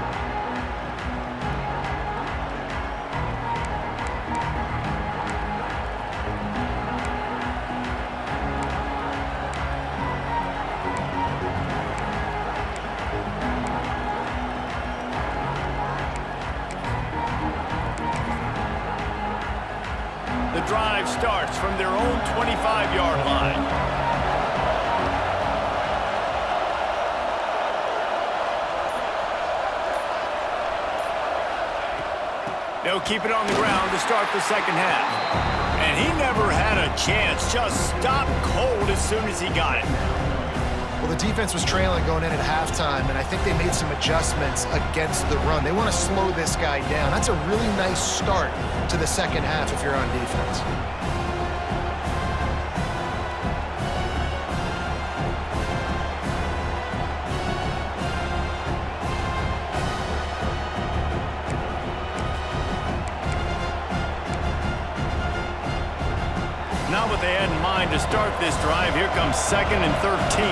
The drive starts from their own 25-yard line. They'll keep it on the ground to start the second half. And he never had a chance. Just stopped cold as soon as he got it. Well, the defense was trailing going in at halftime, and I think they made some adjustments against the run. They want to slow this guy down. That's a really nice start to the second half if you're on defense. Not what they had in mind to start this drive. Here comes 2nd and 13.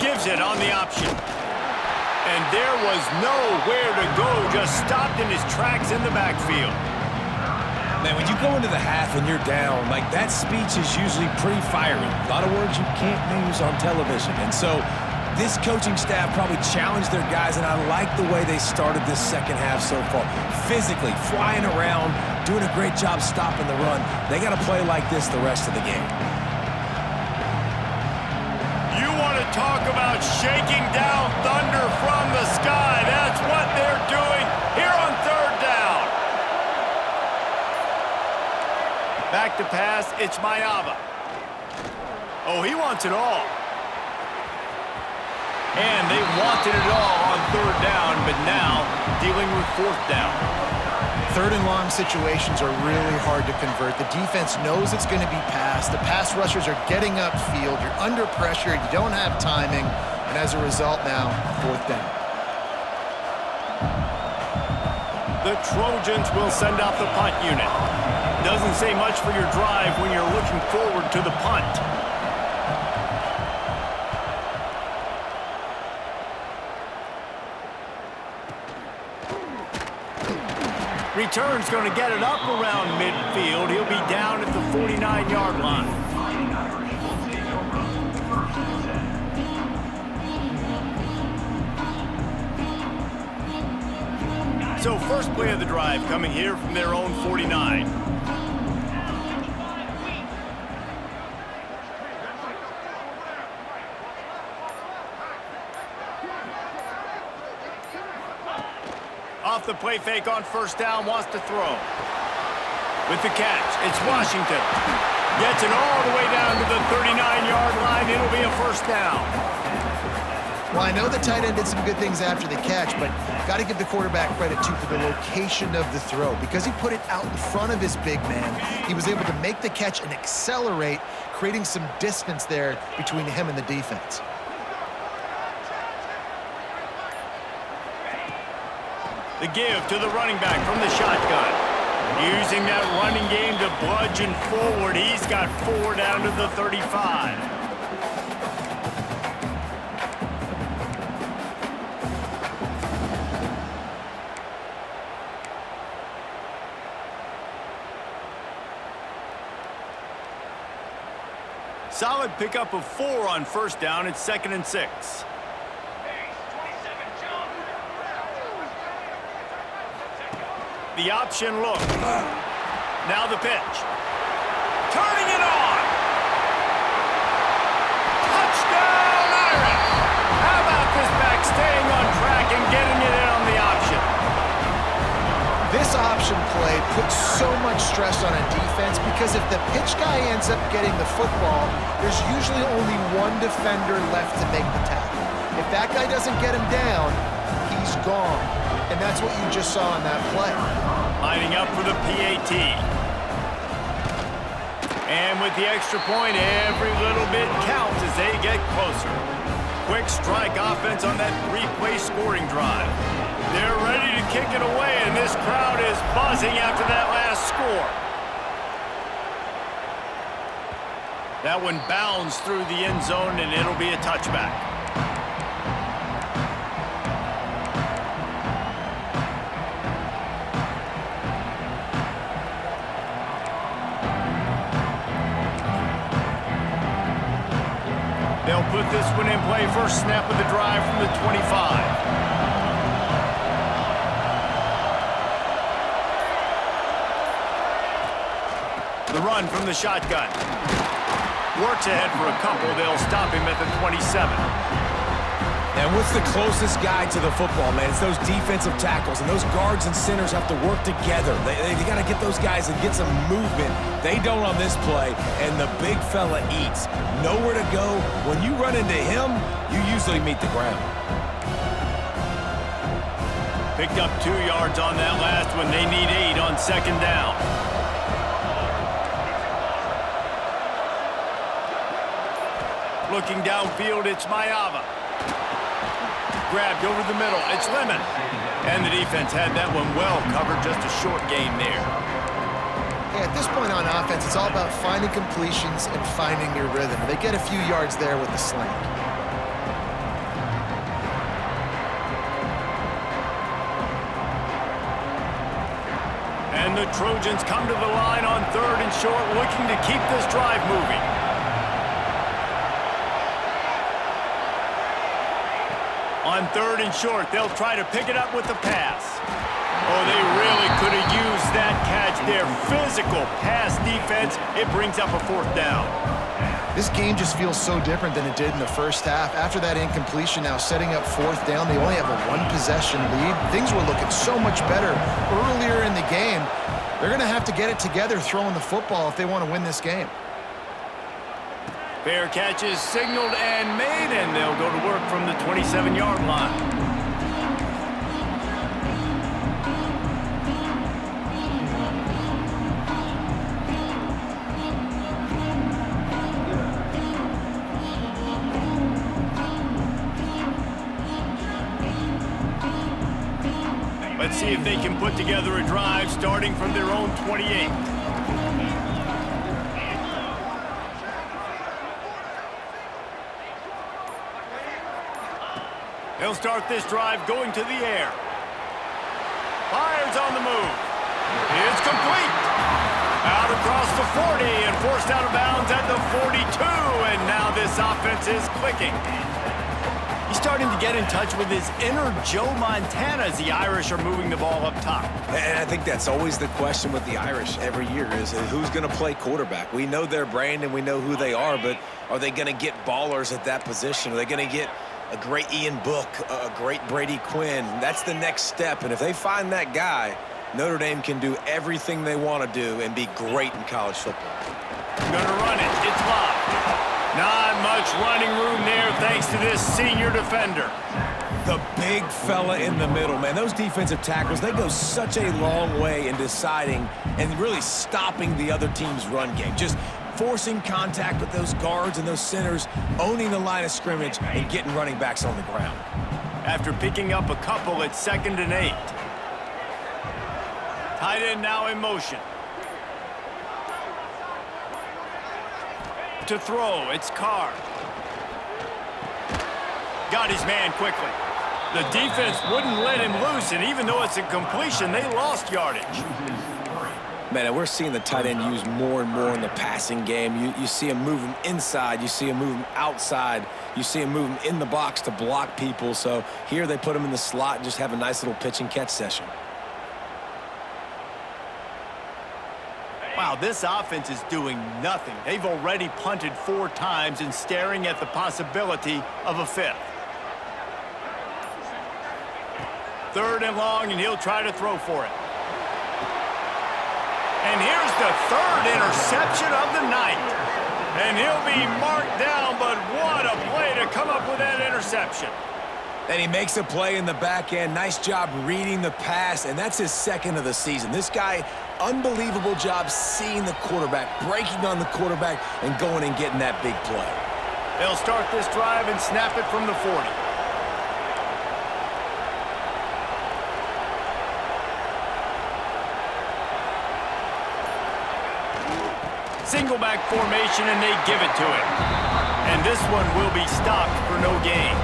Gives it on the option. And there was nowhere to go. Just stopped in his tracks in the backfield. Man, when you go into the half and you're down, like that speech is usually pretty fiery. A lot of words you can't use on television. And so this coaching staff probably challenged their guys, and I like the way they started this second half so far. Physically, flying around, doing a great job stopping the run. They got to play like this the rest of the game. You want to talk about shaking down thunder from the sky. That's what they're doing here on 3rd down. Back to pass, it's Mayava. Oh, he wants it all. And they wanted it all on 3rd down, but now dealing with 4th down. 3rd and long situations are really hard to convert. The defense knows it's going to be passed. The pass rushers are getting upfield. You're under pressure. You don't have timing. And as a result now, 4th down. The Trojans will send out the punt unit. Doesn't say much for your drive when you're looking forward to the punt. Return's going to get it up around midfield. He'll be down at the 49-yard line. So first play of the drive coming here from their own 49. Off the play fake on 1st down, wants to throw. With the catch, it's Washington. Gets it all the way down to the 39-yard line. It'll be a 1st down. Well, I know the tight end did some good things after the catch, but got to give the quarterback credit, too, for the location of the throw. Because he put it out in front of his big man, he was able to make the catch and accelerate, creating some distance there between him and the defense. The give to the running back from the shotgun. Using that running game to bludgeon forward. He's got 4 down to the 35. Solid pickup of 4 on 1st down. It's 2nd and 6. The option look. Now the pitch. Turning it on. Touchdown, Irish. How about this back staying on track and getting it in on the option? This option play puts so much stress on a defense because if the pitch guy ends up getting the football, there's usually only one defender left to make the tackle. If that guy doesn't get him down, he's gone. And that's what you just saw in that play. Lining up for the PAT. And with the extra point, every little bit counts as they get closer. Quick strike offense on that 3-play scoring drive. They're ready to kick it away, and this crowd is buzzing after that last score. That one bounds through the end zone, and it'll be a touchback. They'll put this one in play. First snap of the drive from the 25. The run from the shotgun. Works ahead for a couple. They'll stop him at the 27. And what's the closest guy to the football, man? It's those defensive tackles, and those guards and centers have to work together. They got to get those guys and get some movement. They don't on this play, and the big fella eats. Nowhere to go. When you run into him, you usually meet the ground. Picked up 2 yards on that last one. They need 8 on second down. Looking downfield, it's Mayava. Grabbed over the middle, it's Lemon. And the defense had that one well covered, just a short gain there. Yeah, at this point on offense, it's all about finding completions and finding your rhythm. They get a few yards there with the slant. And the Trojans come to the line on 3rd and short, looking to keep this drive moving. On 3rd and short, they'll try to pick it up with the pass. Oh, they really could have used that catch there. Physical pass defense. It brings up a 4th down. This game just feels so different than it did in the first half. After that incompletion, now setting up 4th down, they only have a 1-possession lead. Things were looking so much better earlier in the game. They're going to have to get it together throwing the football if they want to win this game. Fair catch is signaled and made, and they'll go to work from the 27-yard line. Let's see if they can put together a drive starting from their own 28. They'll start this drive going to the air. Fires on the move. It's complete. Out across the 40 and forced out of bounds at the 42. And now this offense is clicking. He's starting to get in touch with his inner Joe Montana as the Irish are moving the ball up top. And I think that's always the question with the Irish every year is who's going to play quarterback. We know their brand and we know who they are, but are they going to get ballers at that position? Are they going to get a great Ian Book, a great Brady Quinn? That's the next step. And if they find that guy, Notre Dame can do everything they want to do and be great in college football. Gonna run it. It's Bob. Not much running room there thanks to this senior defender. The big fella in the middle, man. Those defensive tackles, they go such a long way in deciding and really stopping the other team's run game. Just forcing contact with those guards and those centers, owning the line of scrimmage, and getting running backs on the ground. After picking up a couple, it's 2nd and 8. Tight end now in motion. To throw, it's Carr. Got his man quickly. The defense wouldn't let him loose, and even though it's a completion, they lost yardage. Man, and we're seeing the tight end used more and more in the passing game. You see him move him inside. You see him move him outside. You see him move him in the box to block people. So here they put him in the slot and just have a nice little pitch and catch session. Wow, this offense is doing nothing. They've already punted 4 times and staring at the possibility of a 5th. 3rd and long, and he'll try to throw for it. And here's the 3rd interception of the night. And he'll be marked down, but what a play to come up with that interception. And he makes a play in the back end. Nice job reading the pass, and that's his 2nd of the season. This guy, unbelievable job seeing the quarterback, breaking on the quarterback, and going and getting that big play. They'll start this drive and snap it from the 40. Single back formation, and they give it to him. And this one will be stopped for no gain.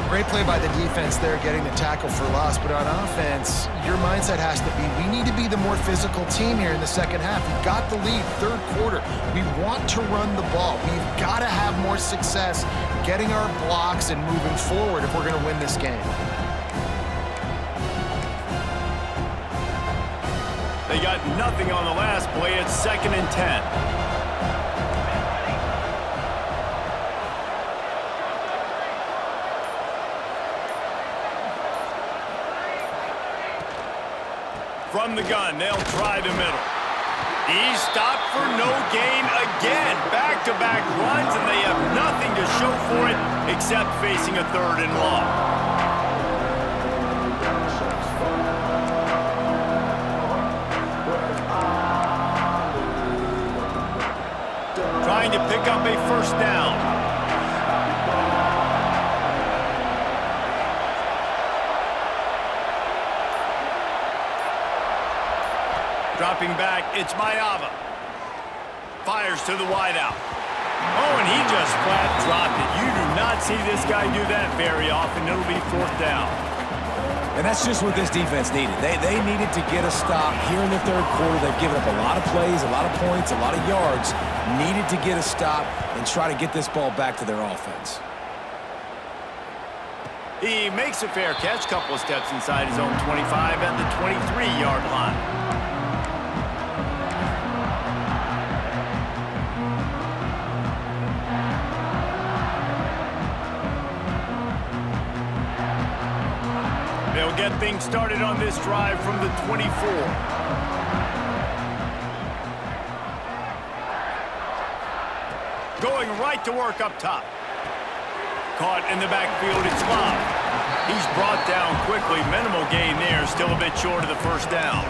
Great play by the defense there, getting the tackle for loss. But on offense, your mindset has to be, we need to be the more physical team here in the second half. We've got the lead, third quarter. We want to run the ball. We've got to have more success getting our blocks and moving forward if we're going to win this game. They got nothing on the last play. It's 2nd and 10. From the gun, they'll try the middle. He's stopped for no gain again. Back-to-back runs, and they have nothing to show for it except facing a 3rd and long. Trying to pick up a 1st down. Dropping back, it's Mayava. Fires to the wideout. Oh, and he just flat dropped it. You do not see this guy do that very often. It'll be 4th down. And that's just what this defense needed. They needed to get a stop here in the 3rd quarter. They've given up a lot of plays, a lot of points, a lot of yards. Needed to get a stop and try to get this ball back to their offense. He makes a fair catch, couple of steps inside his own 25 at the 23-yard line. They'll get things started on this drive from the 24. Going right to work up top. Caught in the backfield, it's Love. He's brought down quickly. Minimal gain there, still a bit short of the 1st down.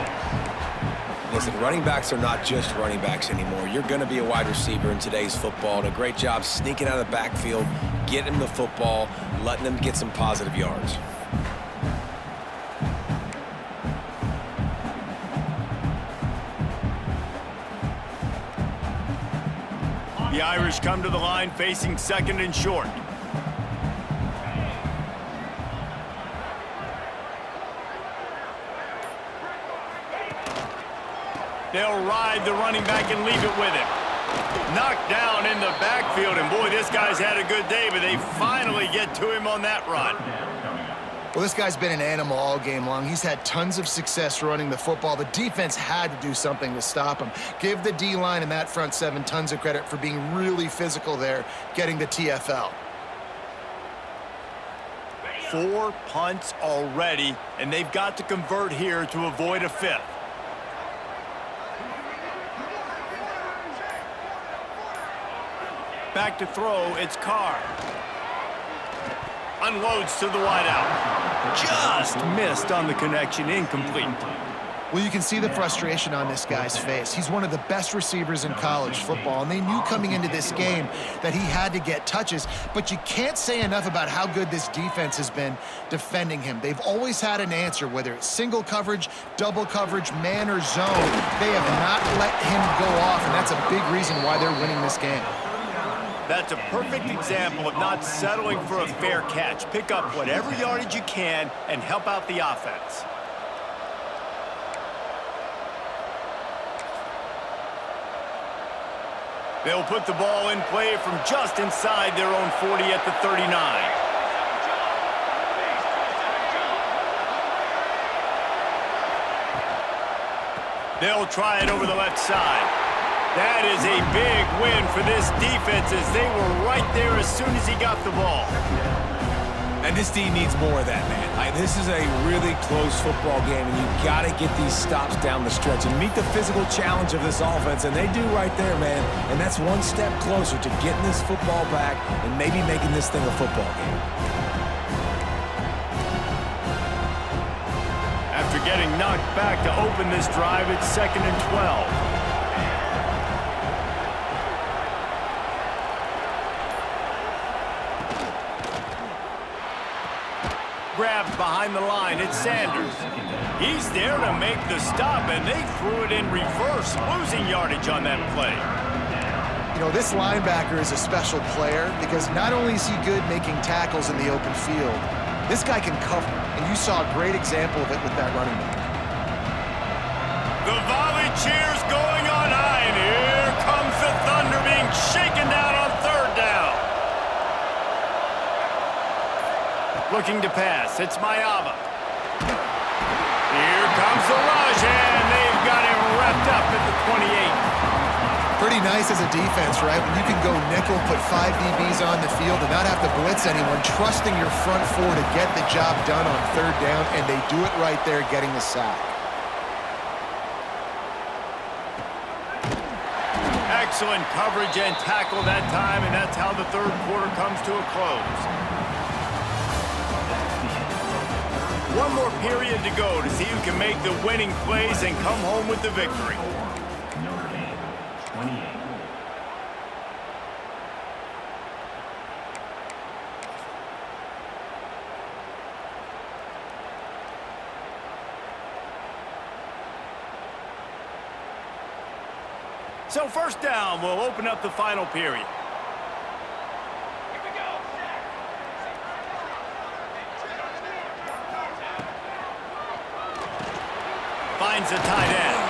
Listen, running backs are not just running backs anymore. You're going to be a wide receiver in today's football. And a great job sneaking out of the backfield, getting the football, letting them get some positive yards. The Irish come to the line facing 2nd and short. They'll ride the running back and leave it with him. Knocked down in the backfield, and boy, this guy's had a good day, but they finally get to him on that run. Well, this guy's been an animal all game long. He's had tons of success running the football. The defense had to do something to stop him. Give the D-line and that front 7 tons of credit for being really physical there, getting the TFL. 4 punts already, and they've got to convert here to avoid a 5th. Back to throw, it's Carr. Unloads to the wideout. Just missed on the connection, incomplete. Well, you can see the frustration on this guy's face. He's one of the best receivers in college football, and they knew coming into this game that he had to get touches, but you can't say enough about how good this defense has been defending him. They've always had an answer, whether it's single coverage, double coverage, man or zone. They have not let him go off, and that's a big reason why they're winning this game. That's a perfect example of not settling for a fair catch. Pick up whatever yardage you can and help out the offense. They'll put the ball in play from just inside their own 40 at the 39. They'll try it over the left side. That is a big win for this defense as they were right there as soon as he got the ball. And this team needs more of that, man. This is a really close football game, and you've got to get these stops down the stretch and meet the physical challenge of this offense, and they do right there, man. And that's one step closer to getting this football back and maybe making this thing a football game. After getting knocked back to open this drive, it's 2nd and 12. grabs behind the line. It's Sanders. He's there to make the stop, and they threw it in reverse, losing yardage on that play. You know, this linebacker is a special player because not only is he good making tackles in the open field, this guy can cover, and you saw a great example of it with that running back. The volley cheers going on high, and here comes the Thunder being shaken down on third down. Looking to pass, it's Mayava. Here comes the rush, and they've got him wrapped up at the 28. Pretty nice as a defense, right? When you can go nickel, put 5 DBs on the field and not have to blitz anyone, trusting your front four to get the job done on third down, and they do it right there, getting the sack. Excellent coverage and tackle that time, and that's how the third quarter comes to a close. One more period to go to see who can make the winning plays and come home with the victory. Notre Dame, 28. So first down, we'll open up the final period. Finds a tight end.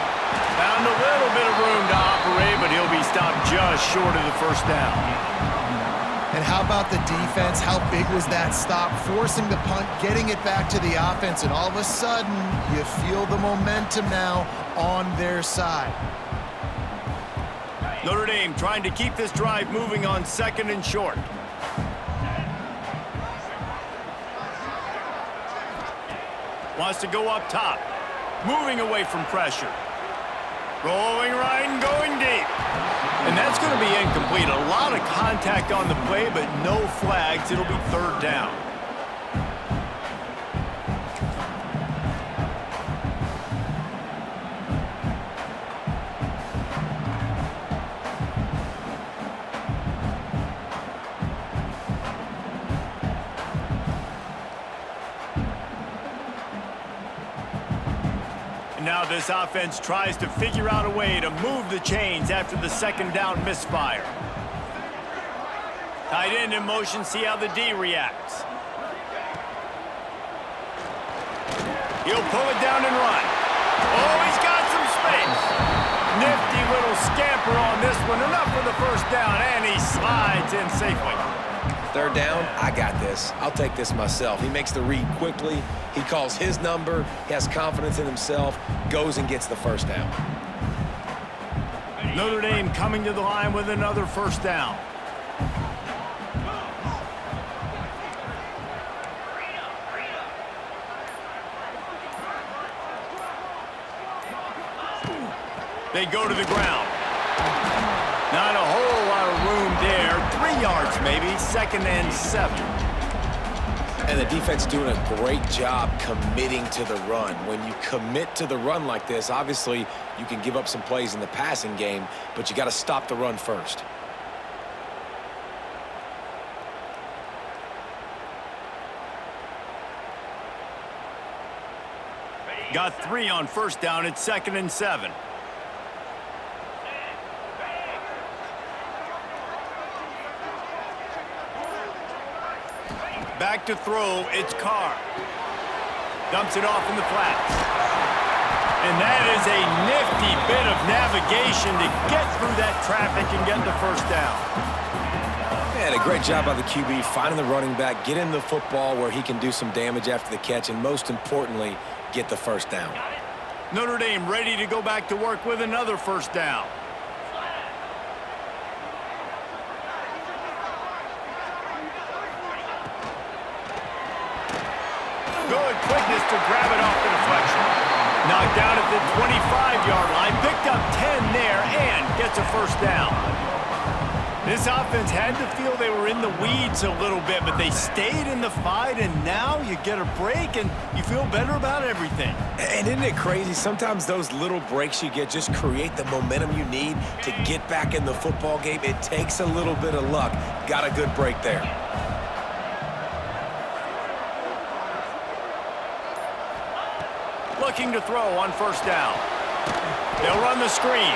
Found a little bit of room to operate, but he'll be stopped just short of the first down. And how about the defense? How big was that stop? Forcing the punt, getting it back to the offense, and all of a sudden, you feel the momentum now on their side. Notre Dame trying to keep this drive moving on second and short. Wants to go up top. Moving away from pressure. Rolling right and going deep. And that's going to be incomplete. A lot of contact on the play, but no flags. It'll be third down. Now this offense tries to figure out a way to move the chains after the second down misfire. Tight end in motion, see how the D reacts. He'll pull it down and run. Oh, he's got some space. Nifty little scamper on this one. Enough for the first down, and he slides in safely. Third down, I got this. I'll take this myself. He makes the read quickly. He calls his number. He has confidence in himself. Goes and gets the first down. Notre Dame coming to the line with another first down. They go to the ground. Not a whole lot of room there. 3 yards maybe, second and 7. And the defense doing a great job committing to the run. When you commit to the run like this, obviously you can give up some plays in the passing game, but you got to stop the run first. Got 3 on first down. It's second and 7. Back to throw, it's Carr. Dumps it off in the flats. And that is a nifty bit of navigation to get through that traffic and get the first down. And a great job by the QB finding the running back, get him the football where he can do some damage after the catch, and most importantly, get the first down. Notre Dame ready to go back to work with another first down. Good quickness to grab it off the deflection. Knocked down at the 25-yard line. Picked up 10 there and gets a first down. This offense had to feel they were in the weeds a little bit, but they stayed in the fight, and now you get a break and you feel better about everything. And isn't it crazy? Sometimes those little breaks you get just create the momentum you need to get back in the football game. It takes a little bit of luck. Got a good break there. Looking to throw on first down. They'll run the screen.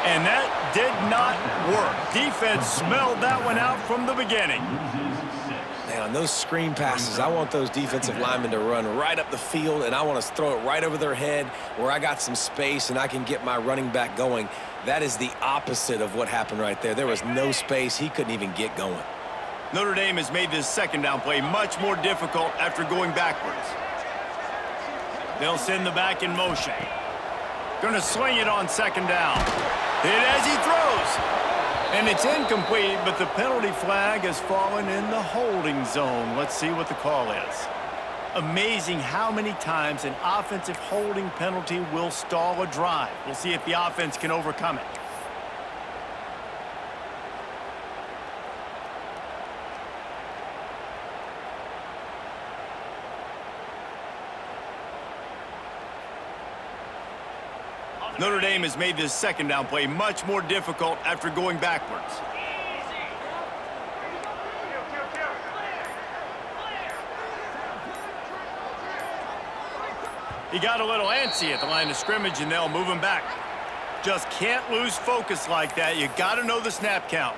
And that did not work. Defense smelled that one out from the beginning. Now, on those screen passes, I want those defensive linemen to run right up the field, and I want to throw it right over their head where I got some space and I can get my running back going. That is the opposite of what happened right there. There was no space. He couldn't even get going. Notre Dame has made this second down play much more difficult after going backwards. They'll send the back in motion. Going to swing it on second down. Hit as he throws. And it's incomplete, but the penalty flag has fallen in the holding zone. Let's see what the call is. Amazing how many times an offensive holding penalty will stall a drive. We'll see if the offense can overcome it. Notre Dame has made this second down play much more difficult after going backwards. He got a little antsy at the line of scrimmage, and they'll move him back. Just can't lose focus like that. You got to know the snap count.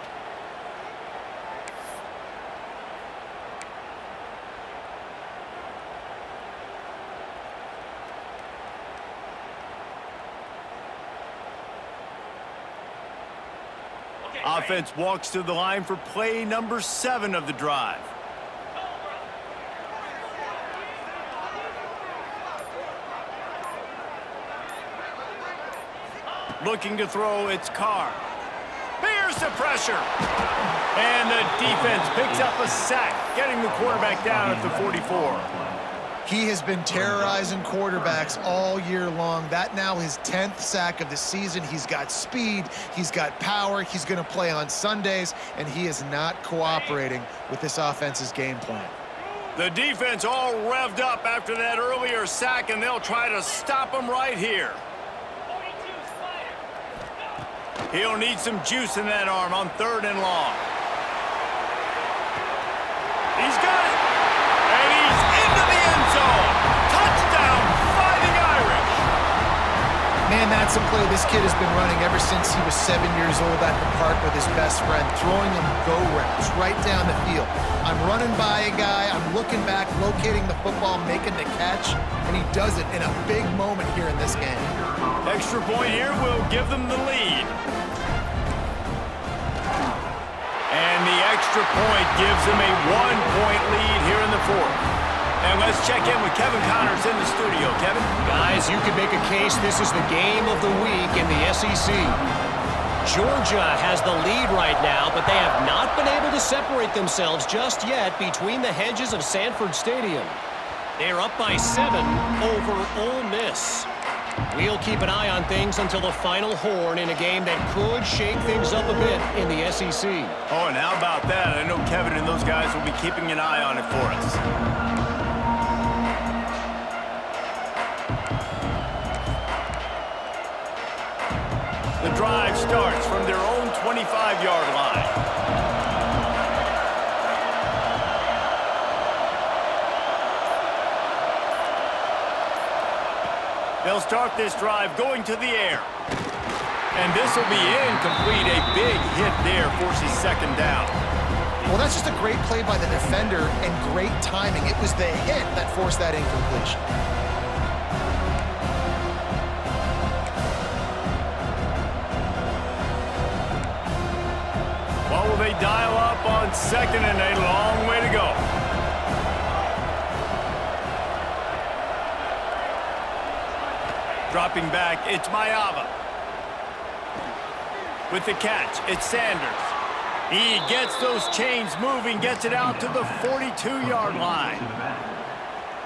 Offense walks to the line for play number 7 of the drive. Looking to throw, it's Carr. Here's the pressure. And the defense picks up a sack, getting the quarterback down at the 44. He has been terrorizing quarterbacks all year long. That now his 10th sack of the season. He's got speed. He's got power. He's going to play on Sundays, and he is not cooperating with this offense's game plan. The defense all revved up after that earlier sack, and they'll try to stop him right here. He'll need some juice in that arm on 3rd and long. He's got it. And he's into the end zone. Touchdown, Fighting Irish. Man, that's a play this kid has been running ever since he was 7 years old at the park with his best friend, throwing him go routes right down the field. I'm running by a guy, I'm looking back, locating the football, making the catch, and he does it in a big moment here in this game. Extra point here will give them the lead. And the extra point gives them a 1-point lead here in the 4th. And let's check in with Kevin Connors in the studio. Kevin? Guys, you could make a case this is the game of the week in the SEC. Georgia has the lead right now, but they have not been able to separate themselves just yet between the hedges of Sanford Stadium. They're up by 7 over Ole Miss. We'll keep an eye on things until the final horn in a game that could shake things up a bit in the SEC. Oh, and how about that? I know Kevin and those guys will be keeping an eye on it for us. The drive starts from their own 25-yard line. They'll start this drive going to the air. And this will be incomplete. A big hit there forces second down. Well, that's just a great play by the defender and great timing. It was the hit that forced that incompletion. What will they dial up on second, and a long way to go? Dropping back, it's Mayava. With the catch, it's Sanders. He gets those chains moving, gets it out to the 42-yard line.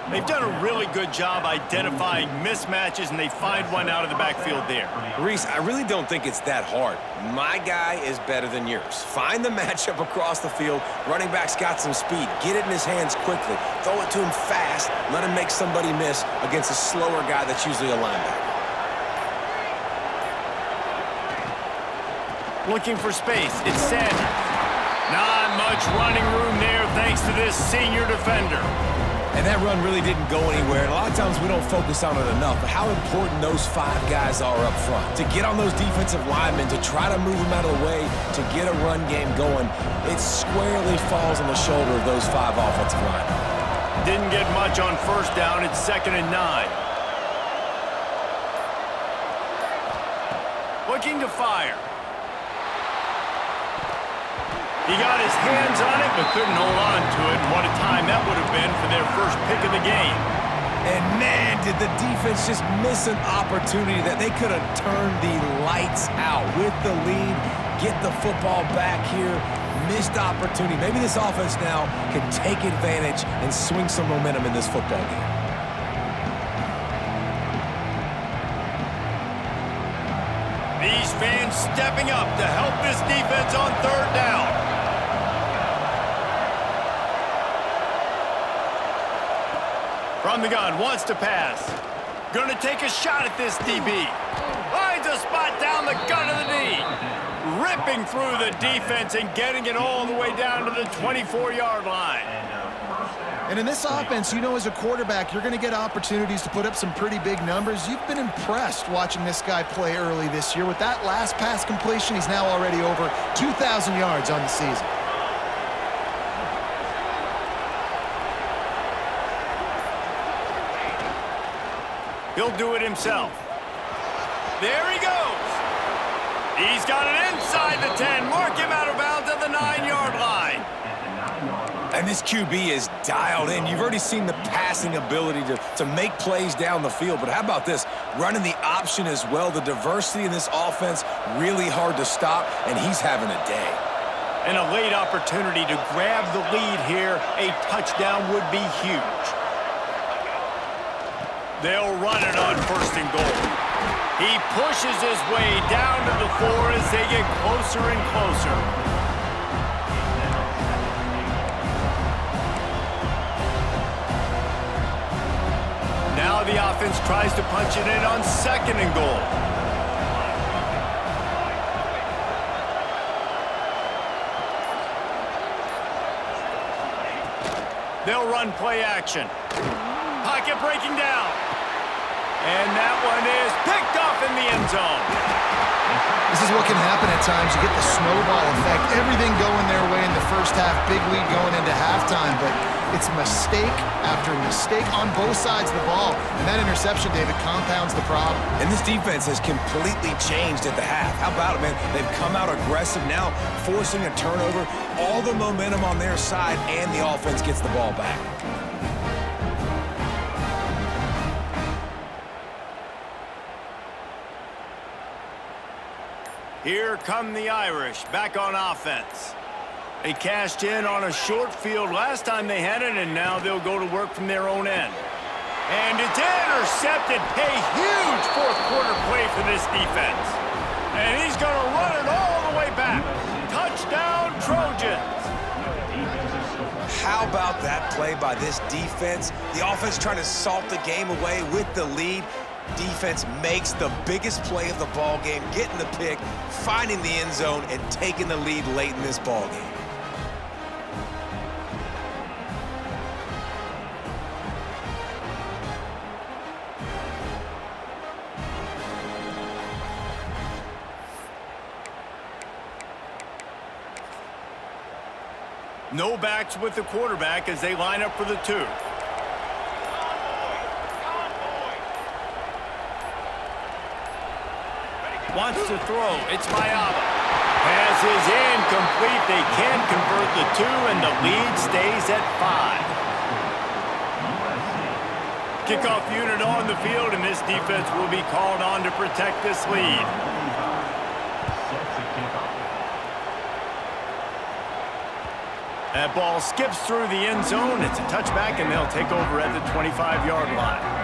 They've done a really good job identifying mismatches, and they find one out of the backfield there. Reese, I really don't think it's that hard. My guy is better than yours. Find the matchup across the field. Running back's got some speed. Get it in his hands quickly. Throw it to him fast. Let him make somebody miss against a slower guy that's usually a linebacker. Looking for space, it's Sanders. Not much running room there thanks to this senior defender. And that run really didn't go anywhere. And a lot of times we don't focus on it enough, but how important those 5 guys are up front. To get on those defensive linemen, to try to move them out of the way, to get a run game going, it squarely falls on the shoulder of those 5 offensive linemen. Didn't get much on first down. It's 2nd and 9. Looking to fire. He got his hands on it, but couldn't hold on to it. And what a time that would have been for their first pick of the game. And man, did the defense just miss an opportunity that they could have turned the lights out with the lead, get the football back here. Missed opportunity. Maybe this offense now can take advantage and swing some momentum in this football game. These fans stepping up to help this defense on 3rd down. From the gun, wants to pass. Gonna take a shot at this DB. Finds a spot down the gun of the knee. Ripping through the defense and getting it all the way down to the 24-yard line. And in this offense, you know, as a quarterback, you're going to get opportunities to put up some pretty big numbers. You've been impressed watching this guy play early this year. With that last pass completion, he's now already over 2,000 yards on the season. He'll do it himself. There he goes. He's got it inside the 10. Mark him out of bounds at the 9-yard line. And this QB is dialed in. You've already seen the passing ability to make plays down the field. But how about this? Running the option as well. The diversity in this offense, really hard to stop, and he's having a day. And a late opportunity to grab the lead here. A touchdown would be huge. They'll run it on 1st and goal. He pushes his way down to the 4 as they get closer and closer. Now the offense tries to punch it in on 2nd and goal. They'll run play action. Pocket breaking down. And that one is picked off in the end zone. This is what can happen at times. You get the snowball effect. Everything going their way in the first half. Big lead going into halftime. But it's mistake after mistake on both sides of the ball. And that interception, David, compounds the problem. And this defense has completely changed at the half. How about it, man? They've come out aggressive now, forcing a turnover. All the momentum on their side, and the offense gets the ball back. Here come the Irish, back on offense. They cashed in on a short field last time they had it, and now they'll go to work from their own end. And it's intercepted. A huge fourth-quarter play for this defense. And he's going to run it all the way back. Touchdown, Trojans. How about that play by this defense? The offense trying to salt the game away with the lead. Defense makes the biggest play of the ball game, getting the pick, finding the end zone, and taking the lead late in this ball game. No backs with the quarterback as they line up for the 2. Wants to throw. It's Mayava. Pass is incomplete. They can't convert the 2, and the lead stays at 5. Kickoff unit on the field, and this defense will be called on to protect this lead. That ball skips through the end zone. It's a touchback, and they'll take over at the 25-yard line.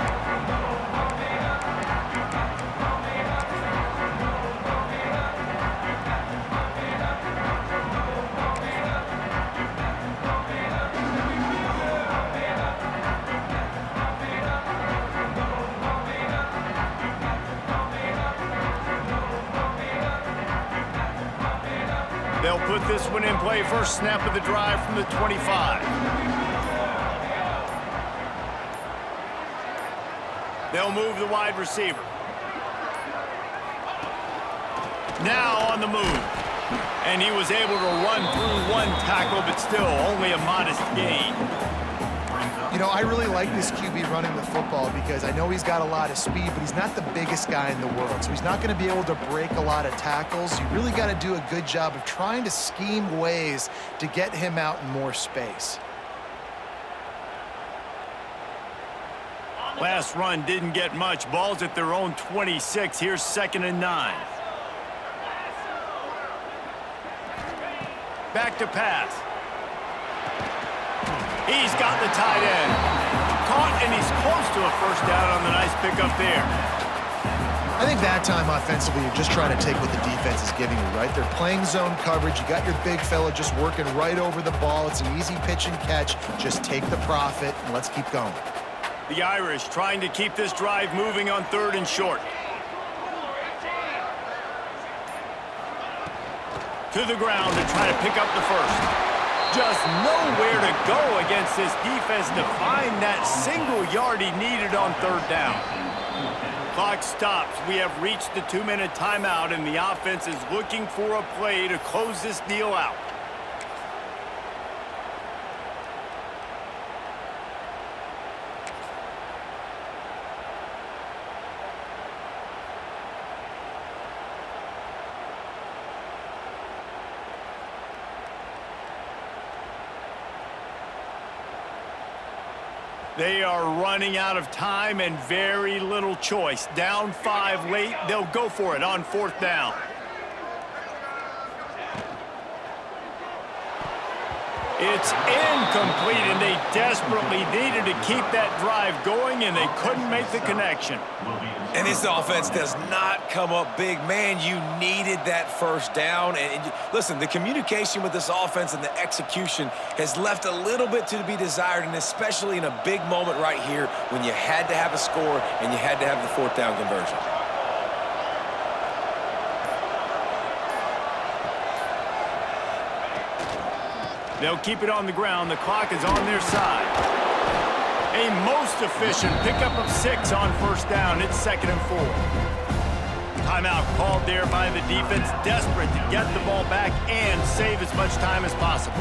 They'll put this one in play. First snap of the drive from the 25. They'll move the wide receiver. Now on the move. And he was able to run through one tackle, but still only a modest gain. You know, I really like this QB running the football because I know he's got a lot of speed, but he's not the biggest guy in the world. So he's not going to be able to break a lot of tackles. You really got to do a good job of trying to scheme ways to get him out in more space. Last run didn't get much. Ball's at their own 26. Here's 2nd and 9. Back to pass. He's got the tight end. Caught, and he's close to a first down on the nice pickup there. I think that time offensively, you're just trying to take what the defense is giving you, right? They're playing zone coverage. You got your big fella just working right over the ball. It's an easy pitch and catch. Just take the profit, and let's keep going. The Irish trying to keep this drive moving on 3rd and short. To the ground to try to pick up the first. Just nowhere to go against this defense to find that single yard he needed on 3rd down. Clock stops. We have reached the 2-minute timeout, and the offense is looking for a play to close this deal out. They are running out of time and very little choice. Down 5 late, they'll go for it on 4th down. It's incomplete, and they desperately needed to keep that drive going, and they couldn't make the connection. And this offense does not come up big. Man, you needed that first down. And listen, the communication with this offense and the execution has left a little bit to be desired, and especially in a big moment right here when you had to have a score and you had to have the 4th down conversion. They'll keep it on the ground. The clock is on their side. A most efficient pickup of 6 on 1st down. It's 2nd and 4. Timeout called there by the defense, desperate to get the ball back and save as much time as possible.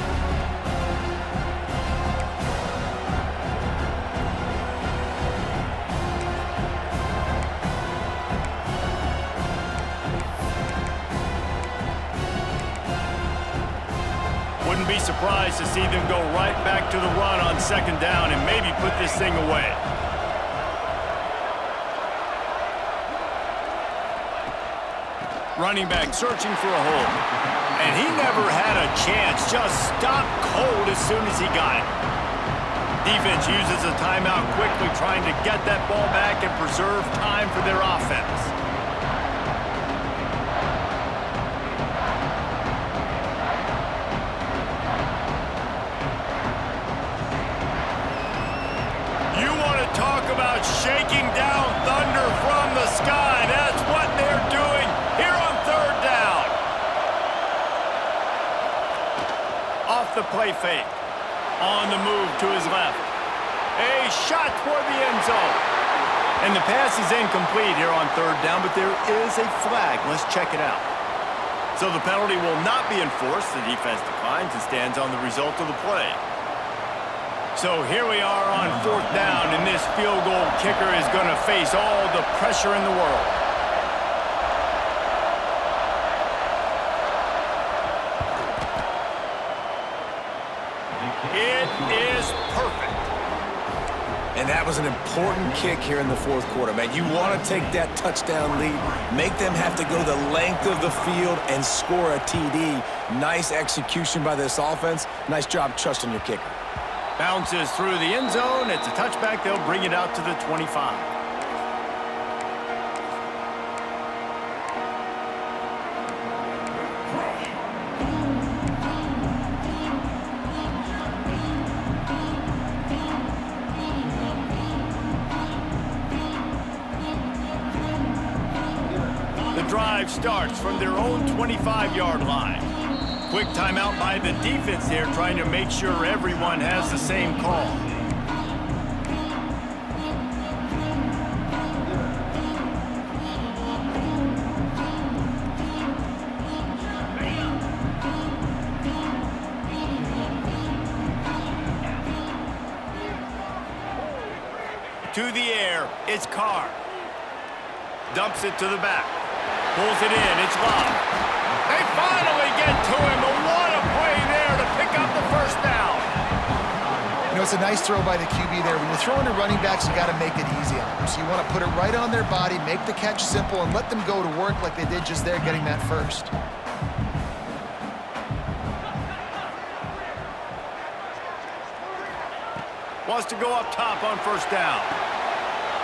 Wouldn't be surprised to see them go right back to the run on 2nd down and maybe put this thing away. Running back searching for a hole. And he never had a chance. Just stopped cold as soon as he got it. Defense uses a timeout quickly, trying to get that ball back and preserve time for their offense. Shaking down thunder from the sky. That's what they're doing here on 3rd down. Off the play fake. On the move to his left. A shot toward the end zone. And the pass is incomplete here on 3rd down, but there is a flag. Let's check it out. So the penalty will not be enforced. The defense declines and stands on the result of the play. So here we are on 4th down, and this field goal kicker is going to face all the pressure in the world. It is perfect. And that was an important kick here in the 4th quarter, man. You want to take that touchdown lead, make them have to go the length of the field and score a TD. Nice execution by this offense. Nice job trusting your kicker. Bounces through the end zone. It's a touchback. They'll bring it out to the 25. The drive starts from their own 25-yard line. Quick timeout by the defense there, trying to make sure everyone has the same call. To the air, it's Carr. Dumps it to the back. Pulls it in, it's Love. They finally get to him, but what a play there to pick up the first down. You know, it's a nice throw by the QB there. When you're throwing to running backs, you got to make it easy on them. So you want to put it right on their body, make the catch simple, and let them go to work like they did just there getting that first. Wants to go up top on first down.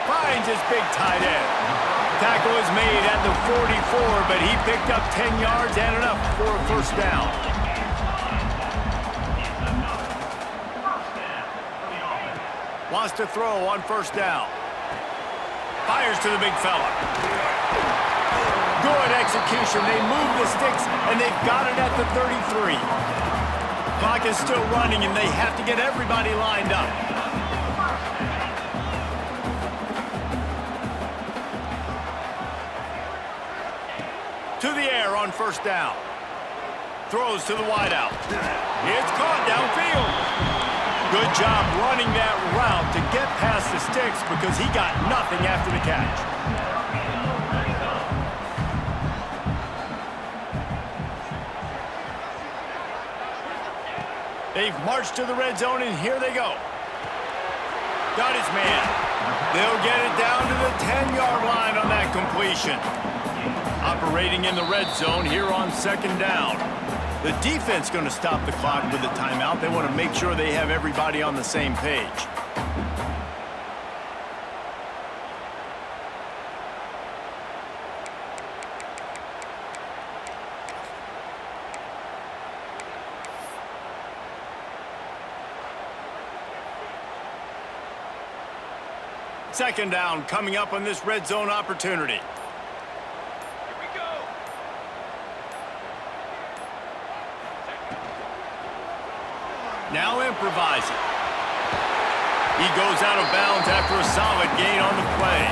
Finds his big tight end. Tackle is made at the 44, but he picked up 10 yards and enough for a first down. Wants to throw on first down. Fires to the big fella. Good execution. They move the sticks, and they've got it at the 33. Clock is still running, and they have to get everybody lined up. To the air on first down. Throws to the wideout. It's caught downfield. Good job running that route to get past the sticks because he got nothing after the catch. They've marched to the red zone, and here they go. Got his man. They'll get it down to the 10-yard line on that completion. Operating in the red zone here on second down. The defense going to stop the clock with the timeout. They want to make sure they have everybody on the same page. Second down coming up on this red zone opportunity. Now improvising. He goes out of bounds after a solid gain on the play.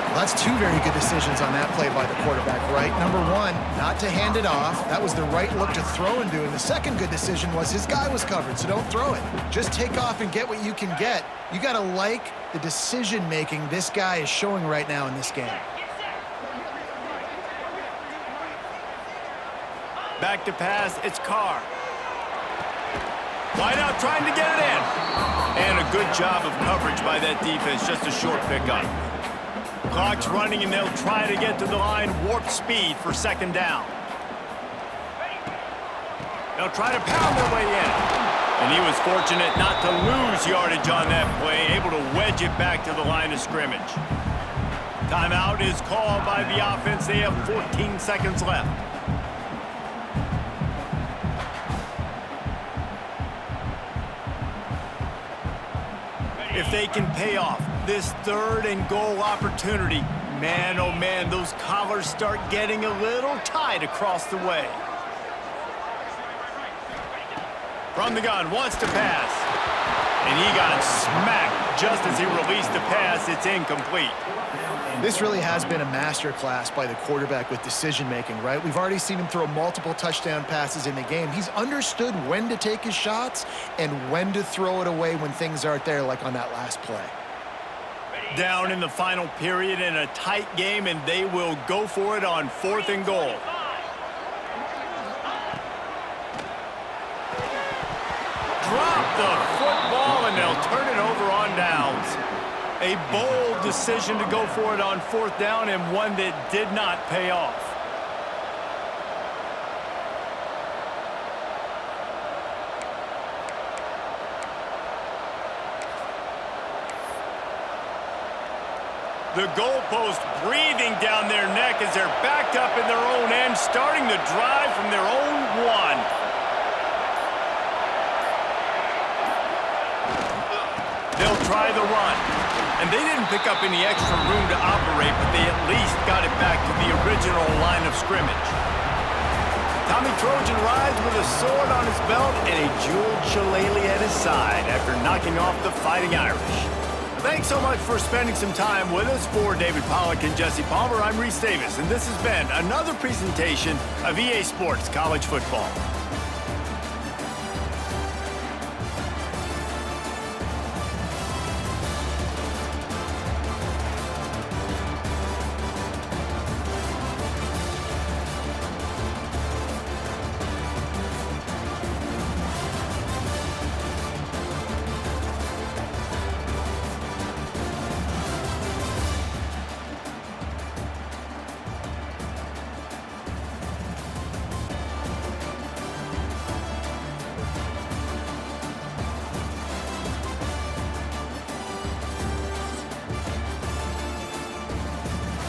Well, that's two very good decisions on that play by the quarterback, right? Number one, not to hand it off. That was the right look to throw into. And the second good decision was his guy was covered, so don't throw it. Just take off and get what you can get. You got to like the decision-making this guy is showing right now in this game. Back to pass, it's Carr. Wide out trying to get it in. And a good job of coverage by that defense, just a short pickup. Clock's running, and they'll try to get to the line warp speed for second down. They'll try to pound their way in. And he was fortunate not to lose yardage on that play, able to wedge it back to the line of scrimmage. Timeout is called by the offense. They have 14 seconds left. If they can pay off this third and goal opportunity, man, oh man, those collars start getting a little tight across the way. From the gun, wants to pass. And he got smacked just as he released the pass. It's incomplete. This really has been a masterclass by the quarterback with decision-making, right? We've already seen him throw multiple touchdown passes in the game. He's understood when to take his shots and when to throw it away when things aren't there, like on that last play. Down in the final period in a tight game, and they will go for it on 4th and goal. Drop the football, and they'll turn it over on downs. A bold decision to go for it on 4th down, and one that did not pay off. The goalpost breathing down their neck as they're backed up in their own end, starting the drive from their own one. They'll try the run. And they didn't pick up any extra room to operate, but they at least got it back to the original line of scrimmage. Tommy Trojan rides with a sword on his belt and a jeweled shillelagh at his side after knocking off the Fighting Irish. Thanks so much for spending some time with us. For David Pollack and Jesse Palmer, I'm Reese Davis, and this has been another presentation of EA Sports College Football.